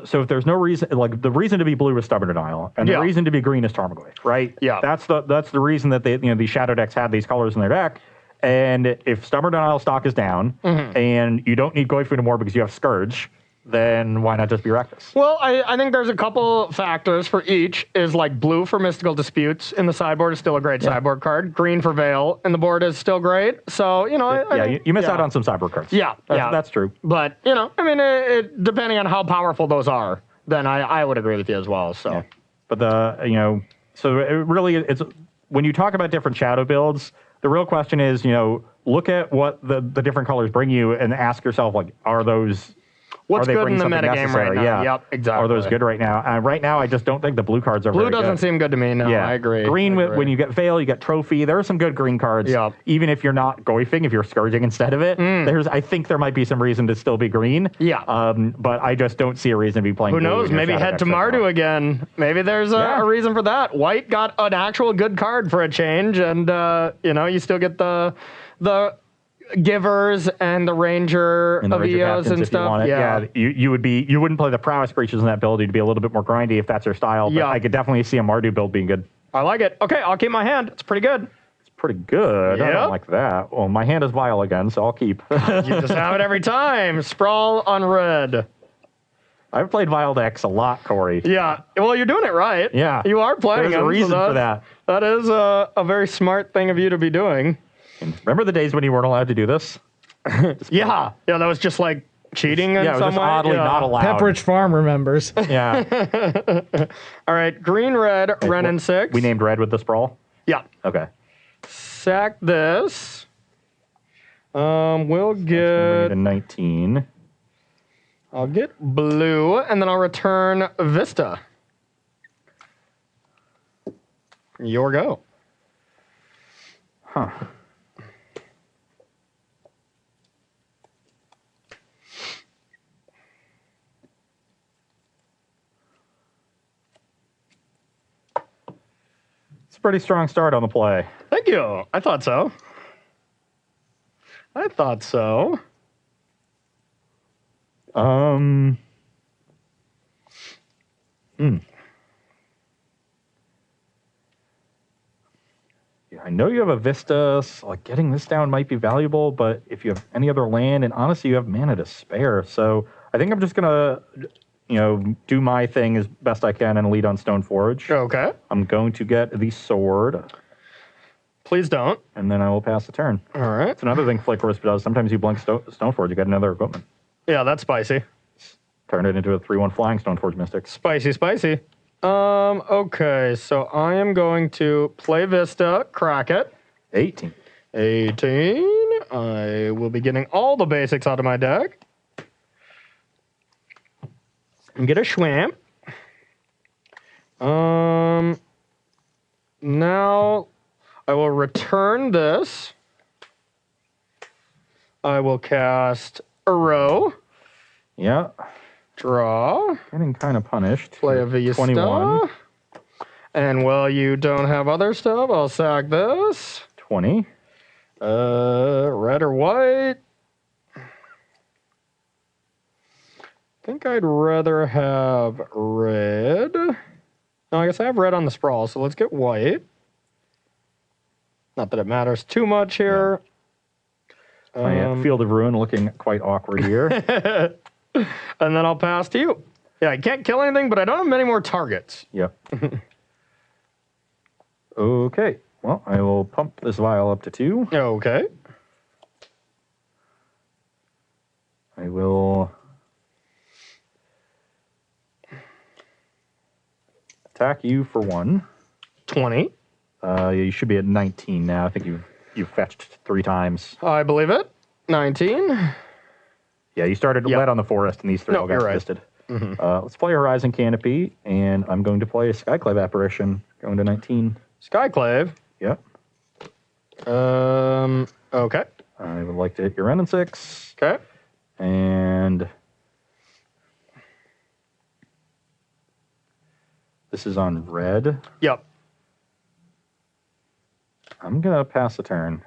So if there's no reason, like the reason to be blue is Stubborn Denial, and the reason to be green is Tarmogoyf, right? Yeah. That's the reason that these shadow decks had these colors in their deck. And if Stubborn Denial stock is down, and you don't need Goyf anymore because you have Scourge, then why not just be Rakdos? Well, I think there's a couple factors for each. Is like blue for Mystical Disputes in the sideboard is still a great sideboard card. Green for Veil in the board is still great. So, you miss out on some sideboard cards. That's true. But, depending on how powerful those are, then I would agree with you as well. So, But so it really, it's when you talk about different shadow builds, the real question is, look at what the different colors bring you and ask yourself, like, are those... What's good in the metagame right now? Yeah. Yep, exactly. Are those good right now? Right now, I just don't think the blue cards are blue very good. Blue doesn't seem good to me, no, I agree. Green, when you get Veil, you get Trophy. There are some good green cards. Yep. Even if you're not Goyfing, if you're Scourging instead of it, I think there might be some reason to still be green. Yeah. But I just don't see a reason to be playing Who blue. Who knows? Maybe head to Mardu again. Maybe there's a reason for that. White got an actual good card for a change, and, you still get the Givers and the Ranger of EOS and stuff. You wouldn't play the Prowess creatures in that build. You'd be a little bit more grindy if that's your style. But I could definitely see a Mardu build being good. I like it. Okay, I'll keep my hand. It's pretty good. It's pretty good. I don't like that. Well, my hand is vile again, so I'll keep. You just have it every time. Sprawl on red. I've played Vile decks a lot, Corey. Yeah. Well, you're doing it right. Yeah. You are playing. There's a reason for that. That is a very smart thing of you to be doing. Remember the days when you weren't allowed to do this? Yeah, that was just like cheating in some way. Yeah, it was just oddly not allowed. Pepperidge Farm remembers. Yeah. All right, green, red, Ren and 6. We named red with the sprawl? Yeah. Okay. Sack this. We'll get... 19. I'll get blue, and then I'll return Vista. Your go. Huh. Pretty strong start on the play. Thank you. I thought so. Yeah, I know you have a Vista, so like getting this down might be valuable, but if you have any other land, and honestly, you have mana to spare, so I think I'm just gonna do my thing as best I can and lead on Stoneforge. Okay. I'm going to get the sword. Please don't. And then I will pass the turn. All right. It's another thing Flickers does. Sometimes you blink Stoneforge, you get another equipment. Yeah, that's spicy. Turn it into a 3/1 flying Stoneforge Mystic. Spicy. Okay, so I am going to play Vista, crack it. 18. I will be getting all the basics out of my deck. And get a Schwamp. Now I will return this. I will cast a row. Yeah. Draw. Getting kind of punished. Play a Vista. 21. And while you don't have other stuff, I'll sack this. 20. Red or white? I think I'd rather have red. No, I guess I have red on the sprawl, so let's get white. Not that it matters too much here. My Field of Ruin looking quite awkward here. And then I'll pass to you. Yeah, I can't kill anything, but I don't have many more targets. Yep. Okay. Well, I will pump this vial up to 2. Okay. I will attack you for 1. 20. You should be at 19 now. I think you've fetched 3 times. I believe it. 19. Yeah, you started lead on the forest, and these 3 all got fisted. Let's play Horizon Canopy, and I'm going to play Skyclave Apparition, going to 19. Skyclave. Yep. Okay. I would like to hit your Ren 6. Okay. And this is on red. Yep. I'm going to pass the turn.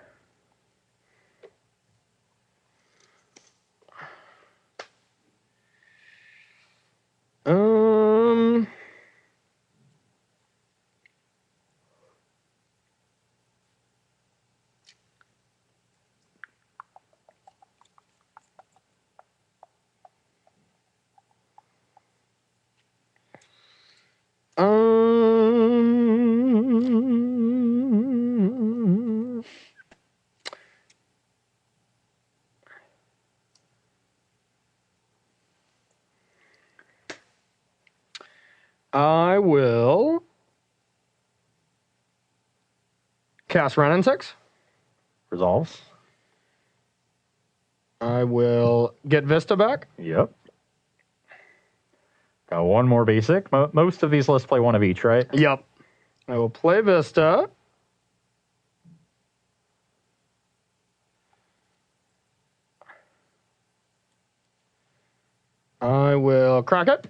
I will cast Ren 6. Resolves. I will get Vista back. Yep. Got 1 more basic. Most of these lists play 1 of each, right? Yep. I will play Vista. I will crack it.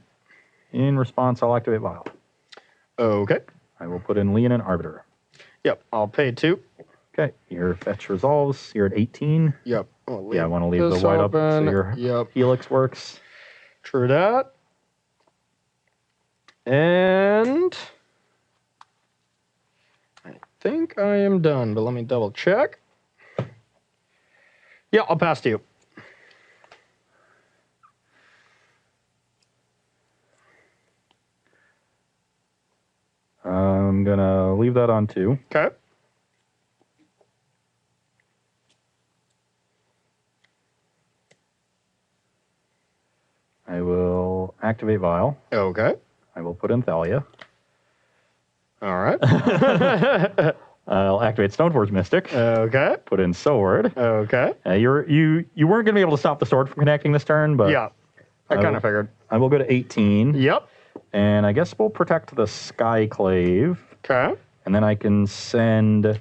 In response, I'll activate Vial. Okay. I will put in Leon and Arbiter. Yep. I'll pay 2. Okay. Your fetch resolves. You're at 18. Yep. Yeah, I want to leave the white up so your Helix works. True that. And I think I am done, but let me double check. Yeah, I'll pass to you. I'm going to leave that on 2. Okay. I will activate Vial. Okay. I will put in Thalia. All right. I'll activate Stoneforge Mystic. Okay. Put in Sword. Okay. You weren't going to be able to stop the sword from connecting this turn, but Yeah. I kind of figured. I will go to 18. Yep. And I guess we'll protect the Skyclave. Okay. And then I can send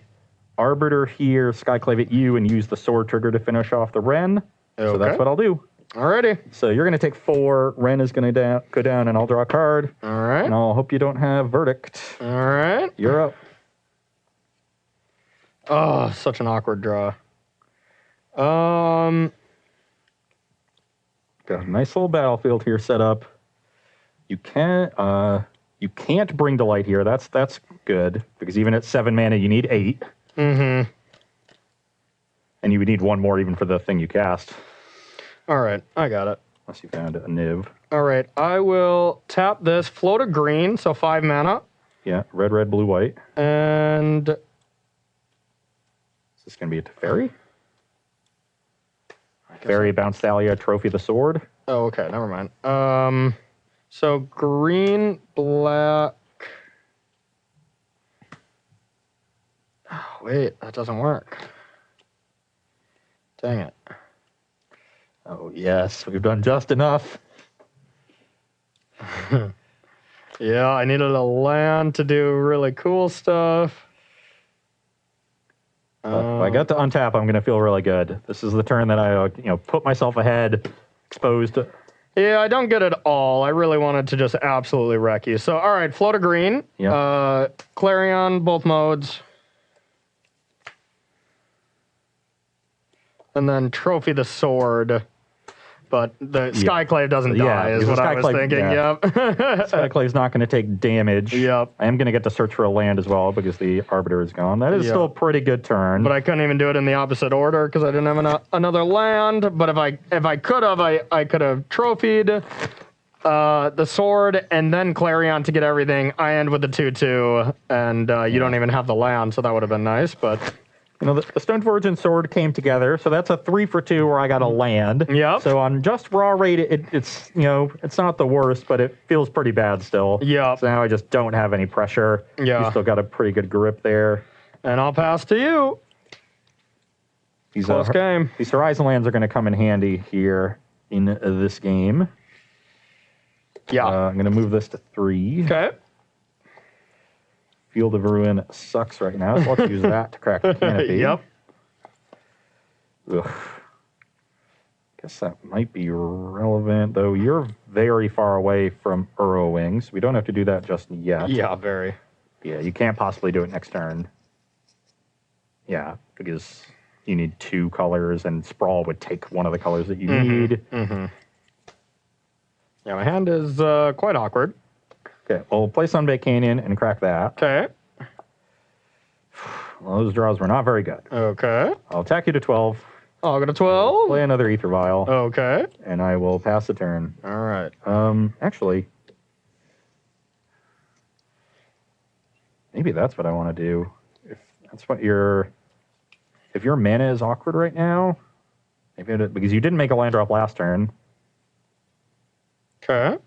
Arbiter here, Skyclave at you, and use the sword trigger to finish off the Ren. So that's what I'll do. Alrighty. So you're going to take 4. Ren is going to go down, and I'll draw a card. All right. And I'll hope you don't have Verdict. All right. You're up. Oh, such an awkward draw. Got a nice little battlefield here set up. You can't bring to light here. That's good, because even at 7 mana, you need 8. Mm-hmm. And you would need 1 more even for the thing you cast. All right, I got it. Unless you found a Niv. All right, I will tap this, float a green, so 5 mana. Yeah, red, red, blue, white. And Is this going to be a Teferi? Teferi, Bounce Thalia, Trophy the Sword. oh, okay, never mind. So green, black. Oh, wait, that doesn't work. Dang it. Oh, yes, we've done just enough. Yeah, I needed a land to do really cool stuff. If I get to untap, I'm going to feel really good. This is the turn that I, put myself ahead, exposed. Yeah, I don't get it all. I really wanted to just absolutely wreck you. So, all right, float a green. Yeah. Clarion, both modes. And then trophy the sword. But the Skyclave doesn't die, is what I was thinking. Yeah. Yep. Skyclave's not going to take damage. Yep. I am going to get to search for a land as well because the Arbiter is gone. That is still a pretty good turn. But I couldn't even do it in the opposite order because I didn't have another land. But if I could have, I could have trophied the sword and then Clarion to get everything. I end with the 2/2, and you don't even have the land, so that would have been nice. But the Stoneforge and sword came together, so that's a 3-for-2 where I got a land. Yep. So on just raw rate, it's it's not the worst, but it feels pretty bad still. Yep. So now I just don't have any pressure. Yeah. You still got a pretty good grip there. And I'll pass to you. Close game. These Horizon lands are going to come in handy here in this game. Yeah. I'm going to move this to 3. Okay. Field of Ruin sucks right now, so let's use that to crack the canopy. Yep. Ugh. Guess that might be relevant, though you're very far away from Uro Wings. We don't have to do that just yet. Yeah, very. Yeah, you can't possibly do it next turn. Yeah, because you need 2 colors, and Sprawl would take one of the colors that you need. Mm-hmm. Yeah, my hand is quite awkward. Okay, well, play Sunbaked Canyon and crack that. Okay. Well, those draws were not very good. Okay. I'll attack you to 12. I'll go to 12. Play another Ether Vial. Okay. And I will pass the turn. All right. Actually, maybe that's what I want to do. If that's what if your mana is awkward right now, maybe because you didn't make a land drop last turn. Okay.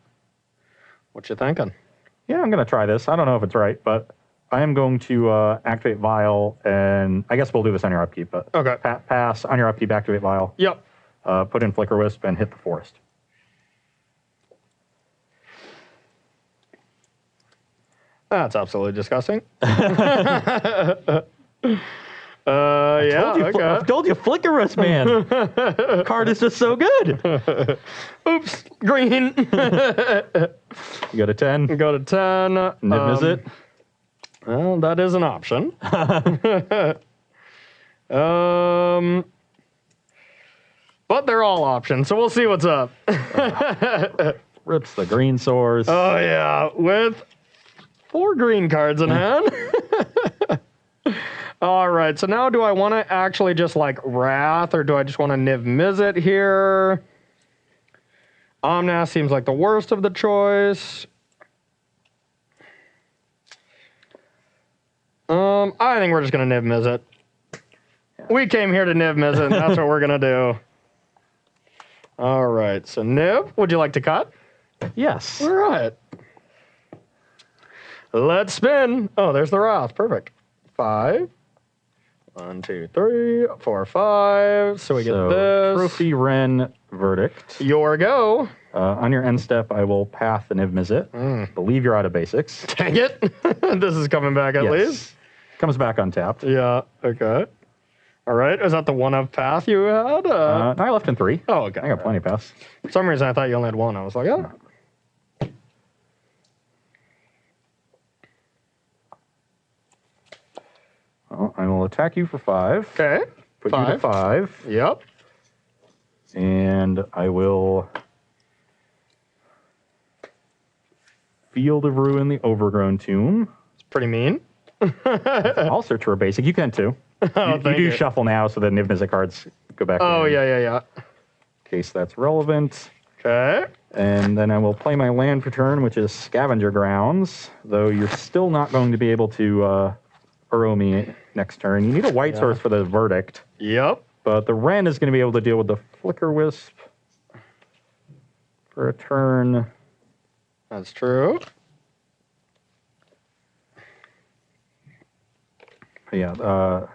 What you thinking? Yeah, I'm going to try this. I don't know if it's right, but I am going to activate Vial, and I guess we'll do this on your upkeep, but okay. Pass on your upkeep, activate Vial. Yep. Put in Flicker Wisp and hit the forest. That's absolutely disgusting. I told you Flicker Wisp, man. Card is just so good. Oops, green. You go to 10. Go to 10. Niv-Mizzet. Well, that is an option. But they're all options, so we'll see what's up. Rips the green source. Oh, yeah, with 4 green cards in hand. All right, so now do I want to actually just like Wrath, or do I just want to Niv-Mizzet here? Omnath seems like the worst of the choice. I think we're just going to Niv-Mizzet. Yeah. We came here to Niv-Mizzet, and that's what we're going to do. All right, so Niv, would you like to cut? Yes. All right. Let's spin. Oh, there's the Wrath. Perfect. 5. 1, 2, 3, 4, 5. So we get this. Trophy Wren Verdict. Your go. On your end step, I will path the Niv-Mizzet. Believe you're out of basics. Dang it. This is coming back at least. Comes back untapped. Yeah, okay. All right, is that the one of path you had? No, I left in 3. Oh, okay. I got plenty of paths. For some reason, I thought you only had 1. I was like, oh. Well, I will attack you for 5. Okay. Put you to 5. Yep. And I will Field of Ruin the Overgrown Tomb. It's pretty mean. I'll search for a basic. You can too. Oh, you do shuffle now, so the Niv-Mizzet cards go back. Oh, in yeah. In case that's relevant. Okay. And then I will play my land for turn, which is Scavenger Grounds, though you're still not going to be able to Uro me next turn. You need a white source for the Verdict. Yep. But the Wren is going to be able to deal with the Flicker Wisp for a turn. That's true. Yeah,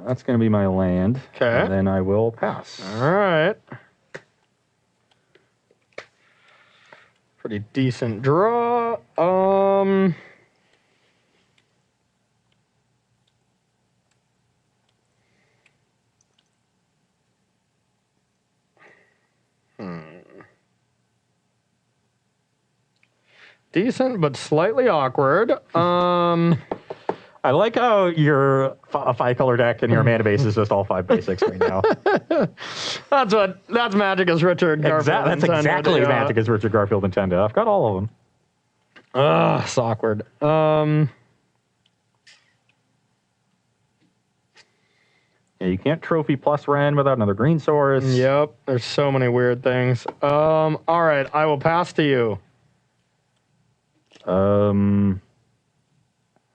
that's going to be my land. Okay. And then I will pass. All right. Pretty decent draw. Decent, but slightly awkward. I like how your a 5-color deck and your mana base is just all 5 basics right now. That's Magic as Richard Garfield. That's exactly Magic as Richard Garfield intended. I've got all of them. It's awkward. Yeah, you can't trophy plus Ren without another green source. Yep, there's so many weird things. All right, I will pass to you.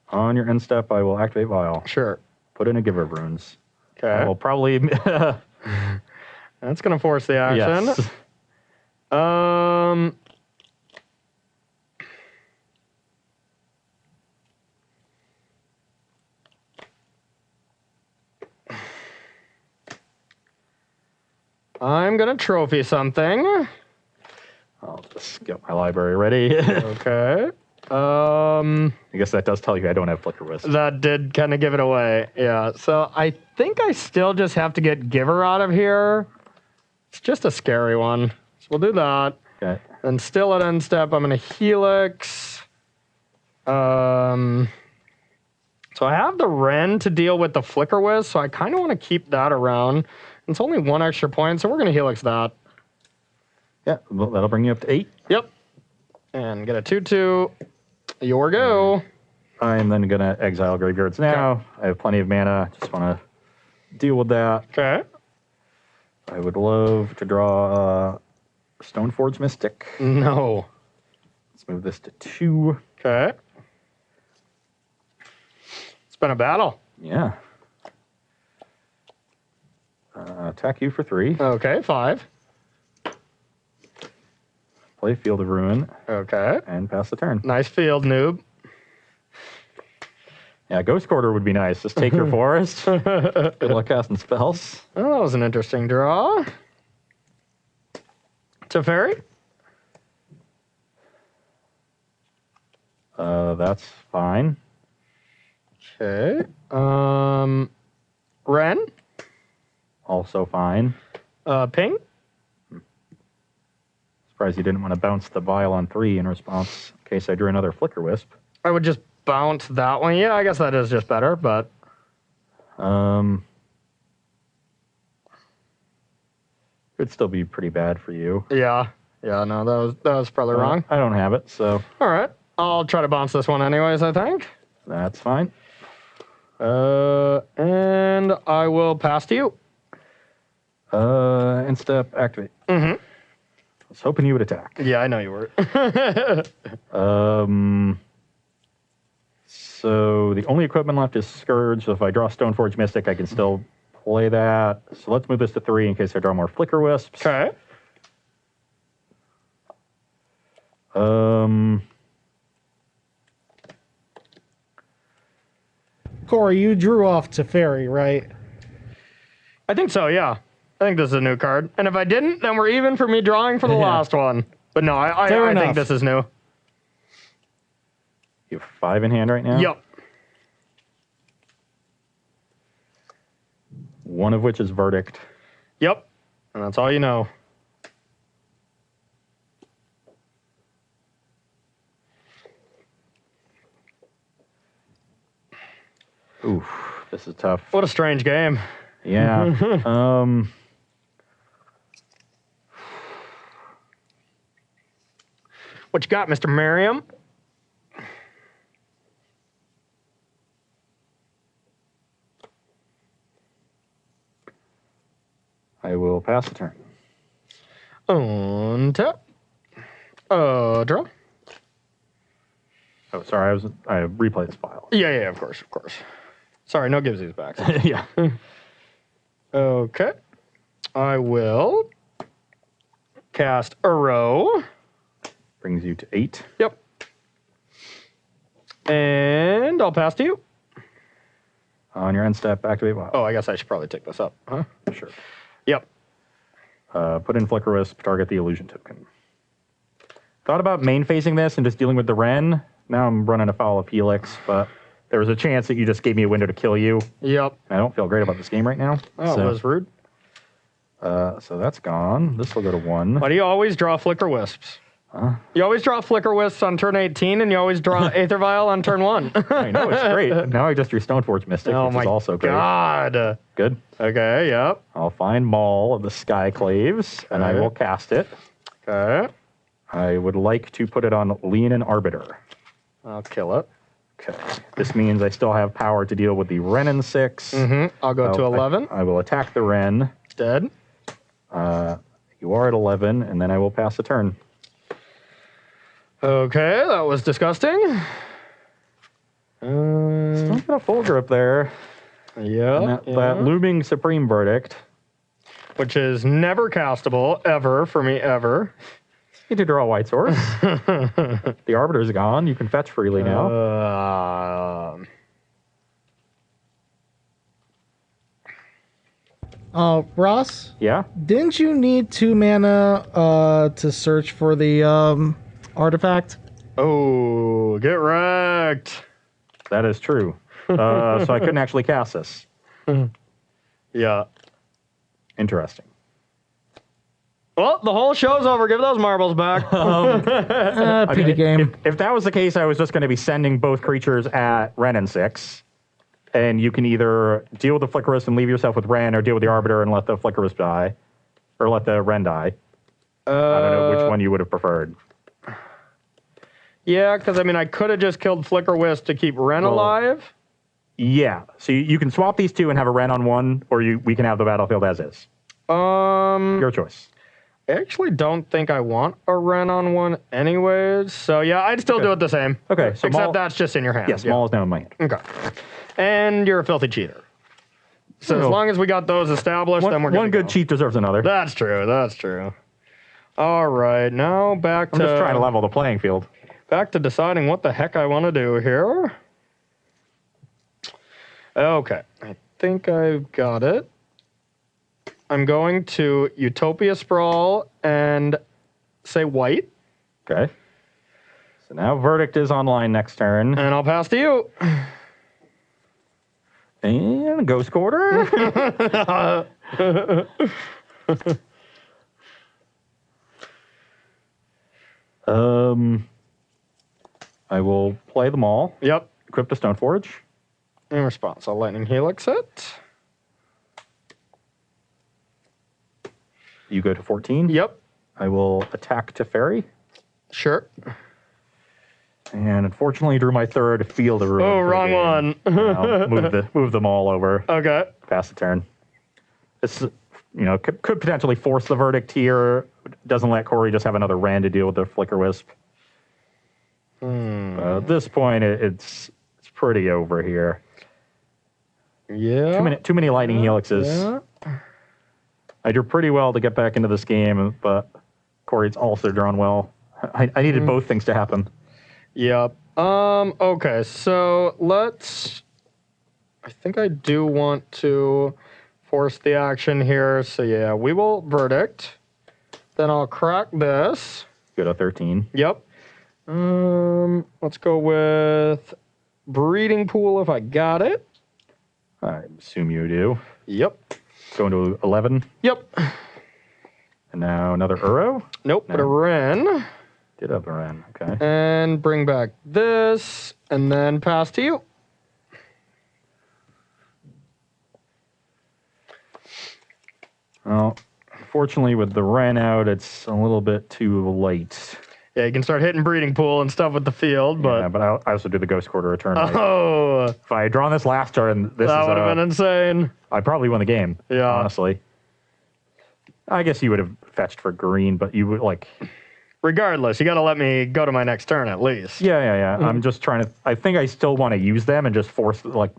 On your end step, I will activate Vial. Sure. Put in a Giver of Runes. Okay. I will probably... That's going to force the action. Yes. I'm going to trophy something. I'll just get my library ready. Okay. I guess that does tell you I don't have Flicker Wisp. That did kind of give it away. Yeah. So I think I still just have to get Giver out of here. It's just a scary one. So we'll do that. Okay. And still at end step, I'm going to Helix. So I have the Ren to deal with the Flicker Wisp, so I kind of want to keep that around. It's only 1 extra point, so we're going to Helix that. Yeah, well, that'll bring you up to 8. Yep. And get a 2/2. Your go. I'm then going to exile Graveyards now. Okay. I have plenty of mana. Just want to deal with that. Okay. I would love to draw Stoneforge Mystic. No. Let's move this to 2. Okay. It's been a battle. Yeah. Attack you for 3. Okay, 5. Play Field of Ruin. Okay. And pass the turn. Nice field, noob. Yeah, Ghost Quarter would be nice. Just take your forest. Good luck casting spells. Oh, that was an interesting draw. Teferi? That's fine. Okay. Ren? Also fine. Ping? Surprised you didn't want to bounce the Vial on 3 in response in case I drew another Flicker Wisp. I would just bounce that one. Yeah, I guess that is just better, but... It'd still be pretty bad for you. Yeah. Yeah, no, that was probably wrong. I don't have it, so All right. I'll try to bounce this one anyways, I think. that's fine. And I will pass to you. End step, activate. Mm-hmm. I was hoping you would attack. Yeah, I know you were. So the only equipment left is Scourge. So if I draw Stoneforge Mystic, I can still play that. So let's move this to 3 in case I draw more Flicker Wisps. Okay. Corey, you drew off Teferi, right? I think so, yeah. I think this is a new card. And if I didn't, then we're even for me drawing for the last one. But no, I think this is new. You have 5 in hand right now? Yep. One of which is Verdict. Yep. And that's all you know. Oof, this is tough. What a strange game. Yeah. What you got, Mr. Merriam? I will pass the turn. Untap. Draw. Oh, sorry, I replayed this file. Yeah, of course. Sorry, no givesies back. Yeah. Okay. I will cast a row. Brings you to 8. Yep. And I'll pass to you. On your end step, activate Wild. Oh, I guess I should probably take this up, huh? Sure. Yep. Put in Flicker Wisp, target the illusion token. Thought about main phasing this and just dealing with the Ren. Now I'm running afoul of Helix, but there was a chance that you just gave me a window to kill you. Yep. I don't feel great about this game right now. Oh, so, that was rude. So that's gone. This will go to 1. Why do you always draw Flicker Wisps? You always draw Flicker Wisps on turn 18, and you always draw Aether Vial on turn 1. I know, it's great. Now I just drew Stoneforge Mystic, which is also great. God. Good. Okay, yep. I'll find Maul of the Skyclaves, and I will cast it. Okay. I would like to put it on Leonin Arbiter. I'll kill it. Okay. This means I still have power to deal with the Ren and 6. I'll go to 11. I will attack the Ren. Dead. You are at 11, and then I will pass the turn. Okay, that was disgusting. Still got a full grip there. Yeah. That looming Supreme Verdict. Which is never castable, ever, for me, ever. You get to draw a white source. The Arbiter's gone. You can fetch freely now. Ross? Yeah? Didn't you need 2 mana to search for the artifact? Oh, get wrecked. That is true. So I couldn't actually cast this. Yeah. Interesting. Well, the whole show's over. Give those marbles back. Pity game. If that was the case, I was just going to be sending both creatures at Ren and 6. And you can either deal with the Flickerist and leave yourself with Ren, or deal with the Arbiter and let the Flickerist die. Or let the Ren die. I don't know which one you would have preferred. Yeah, because, I mean, I could have just killed Flicker Wisp to keep Ren alive. Yeah. So you can swap these two and have a Ren on one, or we can have the battlefield as is. Your choice. I actually don't think I want a Ren on one anyways. So, yeah, I'd still do it the same. Okay. So Except that's just in your hand. Yes, Maul is now in my hand. Okay. And you're a filthy cheater. So as long as we got those established, then we're good. One good cheat deserves another. That's true. That's true. All right. Now back to... I'm just trying to level the playing field. Back to deciding what the heck I want to do here. Okay. I think I've got it. I'm going to Utopia Sprawl and say white. Okay. So now Verdict is online next turn. And I'll pass to you. And Ghost Quarter. I will play them all. Yep. Equip the Stoneforge. In response, I'll Lightning Helix it. You go to 14. Yep. I will attack to Fairy. Sure. And unfortunately, drew my third Field of Ruin. Oh, wrong one. I'll move them all over. Okay. Pass the turn. This, could potentially force the Verdict here. Doesn't let Corey just have another Ran to deal with the Flicker Wisp. At this point, it's pretty over here. Yeah. Too many Lightning Helixes. Yeah. I drew pretty well to get back into this game, but Corey's also drawn well. I needed both things to happen. Yep. Okay, so I think I do want to force the action here. So yeah, we will Verdict. Then I'll crack this. Go to 13. Yep. Let's go with Breeding Pool if I got it. I assume you do. Yep. Going to 11. Yep. And now another Uro. Nope, but a Ren. Did have a Ren, okay. And bring back this, and then pass to you. Well, unfortunately with the Ren out, it's a little bit too late. Yeah, you can start hitting Breeding Pool and stuff with the field, but... Yeah, but I also do the Ghost Quarter return. Oh! If I had drawn this last turn, that would have been insane. I probably won the game, honestly. I guess you would have fetched for green, but you would, Regardless, you got to let me go to my next turn at least. Yeah. I'm just trying to... I think I still want to use them and just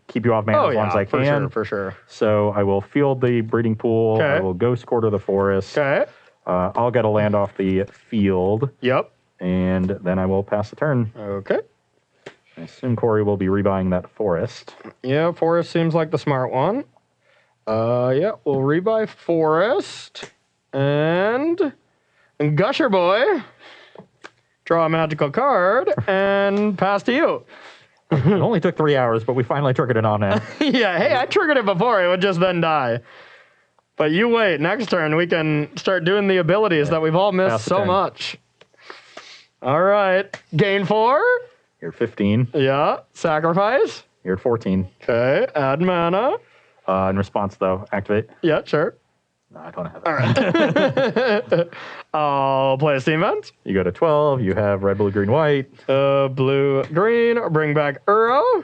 keep you off mana as long as I can. For sure. So I will field the Breeding Pool. Okay. I will Ghost Quarter the Forest. Okay. I'll get a land off the field. Yep. And then I will pass the turn. Okay. I assume Corey will be rebuying that Forest. Yeah, Forest seems like the smart one. Yeah, we'll rebuy Forest. And Gusher Boy draw a magical card, and pass to you. It only took 3 hours, but we finally triggered it on it. Yeah, hey, I triggered it before. It would just then die. But you wait. Next turn, we can start doing the abilities that we've all missed so much. All right. Gain 4. You're at 15. Yeah. Sacrifice. You're at 14. Okay. Add mana. In response, though, activate. Yeah, sure. No, I don't have that. All right. I'll play a steam vent. You go to 12. You have red, blue, green, white. Blue, green. Bring back Uro.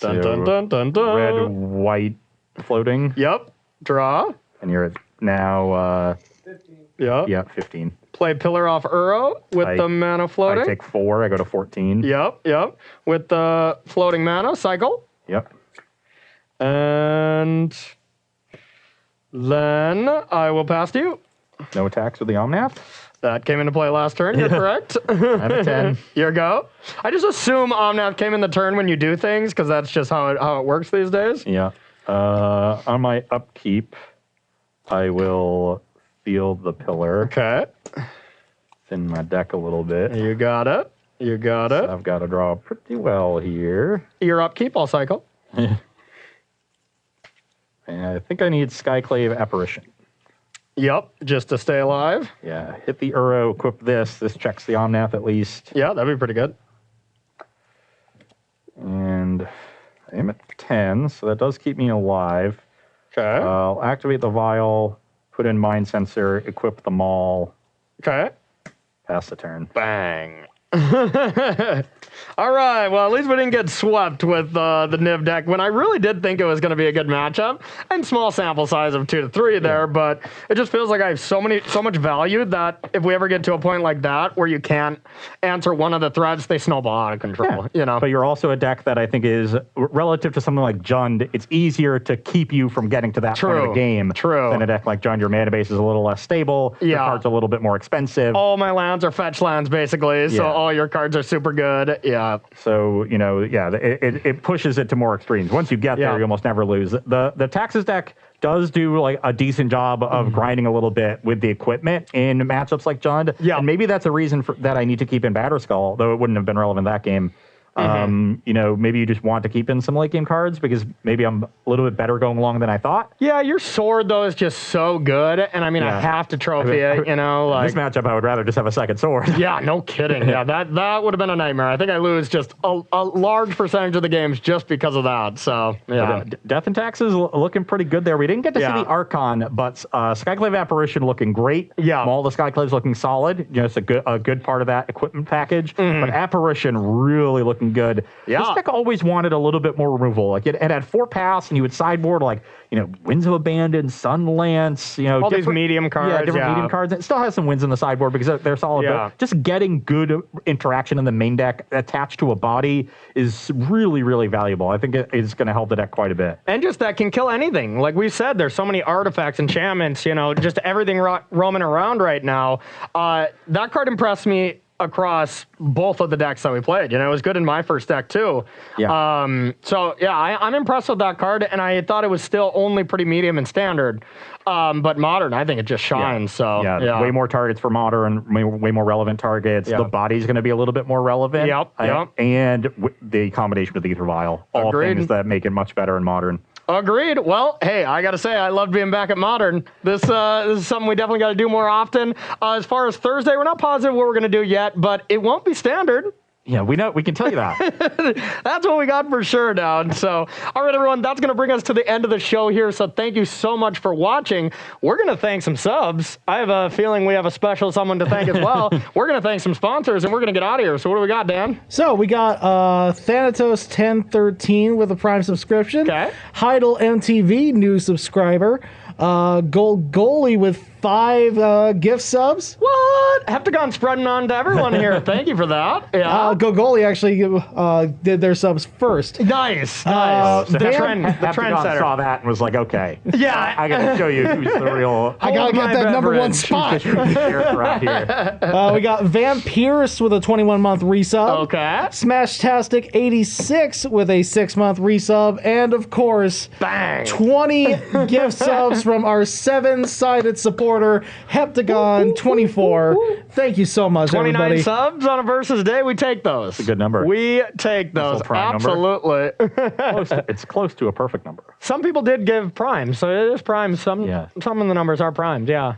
Dun, dun, dun, dun, dun. Red, white, floating. Yep. Draw. And you're at now... 15. Yep. Yeah, 15. Play Pillar off Uro with the mana floating. I take 4. I go to 14. Yep. With the floating mana cycle. Yep. And then I will pass to you. No attacks with the Omnath. That came into play last turn. You're correct. I'm at 10. Your go. I just assume Omnath came in the turn when you do things because that's just how it works these days. Yeah. On my upkeep, I will field the pillar. Okay. Thin my deck a little bit. You got it. So I've got to draw pretty well here. Your upkeep, I'll cycle. And I think I need Skyclave Apparition. Yep, just to stay alive. Yeah, hit the Uro, equip this. This checks the Omnath at least. Yeah, that'd be pretty good. And I am at 10, so that does keep me alive. Okay. I'll activate the vial, put in Mind Sensor, equip the Maul, Okay. pass the turn. Bang. All right. Well, at least we didn't get swept with the Niv deck when I really did think it was going to be a good matchup. And small sample size of 2 to 3 there, but it just feels like I have so much value that if we ever get to a point like that where you can't answer one of the threats, they snowball out of control. You know. But you're also a deck that I think is relative to something like Jund. It's easier to keep you from getting to that point of the game. True. Than a deck like Jund. Your mana base is a little less stable. Yeah. Your cards are a little bit more expensive. All my lands are fetch lands basically, so all your cards are super good. Yeah. So, you know, it pushes it to more extremes. Once you get there, you almost never lose. The Taxes deck does do like a decent job of grinding a little bit with the equipment in matchups like Jund. Yeah. And maybe that's a reason that I need to keep in Batterskull, though it wouldn't have been relevant that game. You know, maybe you just want to keep in some late game cards because maybe I'm a little bit better going along than I thought. Yeah, your sword though is just so good, and I mean I have to trophy it. You know, like this matchup, I would rather just have a second sword. Yeah, no kidding. Yeah, that would have been a nightmare. I think I lose just a large percentage of the games just because of that. So yeah, Death and Taxes looking pretty good there. We didn't get to see the Archon, but Skyclave Apparition looking great. Yeah, all the Skyclaves looking solid. You know, it's a good part of that equipment package. But Apparition really looking good. Yeah. This deck always wanted a little bit more removal. Like it had 4 paths, and you would sideboard like, you know, Winds of Abandon, Sunlance, you know, all these medium cards. Yeah, different medium cards. It still has some wins in the sideboard because they're solid. Yeah. But just getting good interaction in the main deck attached to a body is really, really valuable. I think it is going to help the deck quite a bit. And just that can kill anything. Like we said, there's so many artifacts, enchantments, you know, just everything roaming around right now. That card impressed me across both of the decks that we played. You know, it was good in my first deck too. Yeah. So yeah, I'm impressed with that card, and I thought it was still only pretty medium and standard. But modern, I think it just shines. So yeah, way more targets for modern, way more relevant targets. The body's going to be a little bit more relevant. Yep. And the combination with the Ether Vial, all things that make it much better in modern. Agreed. Well, hey, I got to say, I loved being back at Modern. This is something we definitely got to do more often. As far as Thursday, we're not positive what we're going to do yet, but it won't be standard. Yeah, we know. We can tell you that. That's what we got for sure now. So, all right, everyone, that's going to bring us to the end of the show here. So thank you so much for watching. We're going to thank some subs. I have a feeling we have a special someone to thank as well. We're going to thank some sponsors, and we're going to get out of here. So what do we got, Dan? So we got Thanatos 1013 with a Prime subscription. Okay. Heidel MTV, new subscriber. Gold Goalie with 5 gift subs. What? Heptagon spreading on to everyone here. Thank you for that. Yeah. Goalie actually did their subs first. Nice. The trendsetter saw that and was like, okay. Yeah. I got to show you who's the real. I got to get that #1 spot. We got Vampirus with a 21-month resub. Okay. Smashtastic 86 with a 6-month resub. And of course, bang, 20 gift subs from our 7-sided supporters. Porter, Heptagon 24. Thank you so much, 29 everybody. subs on a versus day. We take those. It's a good number. We take those. Absolutely. It's close to a perfect number. Some people did give prime, so it is prime. Some of the numbers are primed, yeah.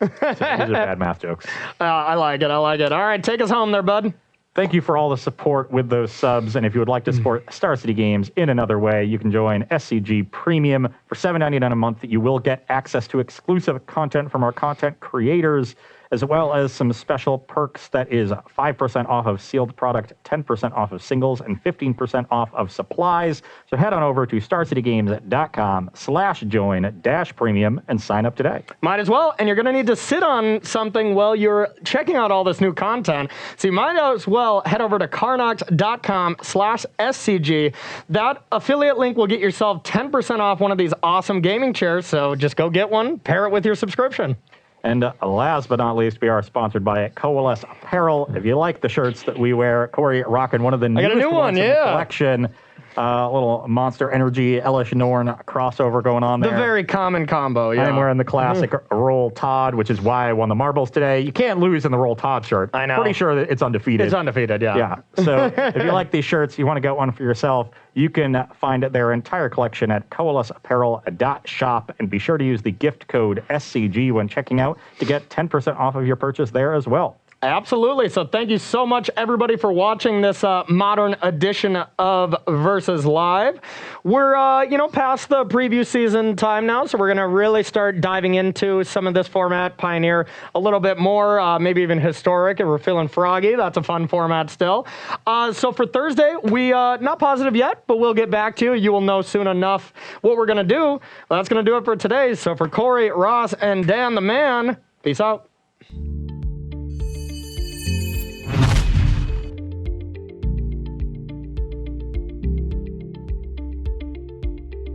These are bad math jokes. I like it. All right, take us home there, bud. Thank you for all the support with those subs. And if you would like to support Star City Games in another way, you can join SCG Premium for $7.99 a month. You will get access to exclusive content from our content creators, as well as some special perks. That is 5% off of sealed product, 10% off of singles, and 15% off of supplies. So head on over to starcitygames.com/join-premium and sign up today. Might as well. And you're going to need to sit on something while you're checking out all this new content. So you might as well head over to carnox.com/SCG. That affiliate link will get yourself 10% off one of these awesome gaming chairs. So just go get one, pair it with your subscription. And last but not least, we are sponsored by Coalesce Apparel. If you like the shirts that we wear, Corey rocking one of the newest ones in the collection. A little Monster Energy, Elish Norn crossover going on there. The very common combo, yeah. I'm wearing the classic Roll Todd, which is why I won the marbles today. You can't lose in the Roll Todd shirt. I know. Pretty sure that it's undefeated. It's undefeated, yeah. Yeah. So if you like these shirts, you want to get one for yourself, you can find their entire collection at coalesceapparel.shop, and be sure to use the gift code SCG when checking out to get 10% off of your purchase there as well. Absolutely. So thank you so much, everybody, for watching this modern edition of Versus Live. We're, past the preview season time now, so we're going to really start diving into some of this format, Pioneer, a little bit more, maybe even historic, if we're feeling froggy. That's a fun format still. So for Thursday, we, not positive yet, but we'll get back to you. You will know soon enough what we're going to do. Well, that's going to do it for today. So for Corey, Ross, and Dan the Man, peace out.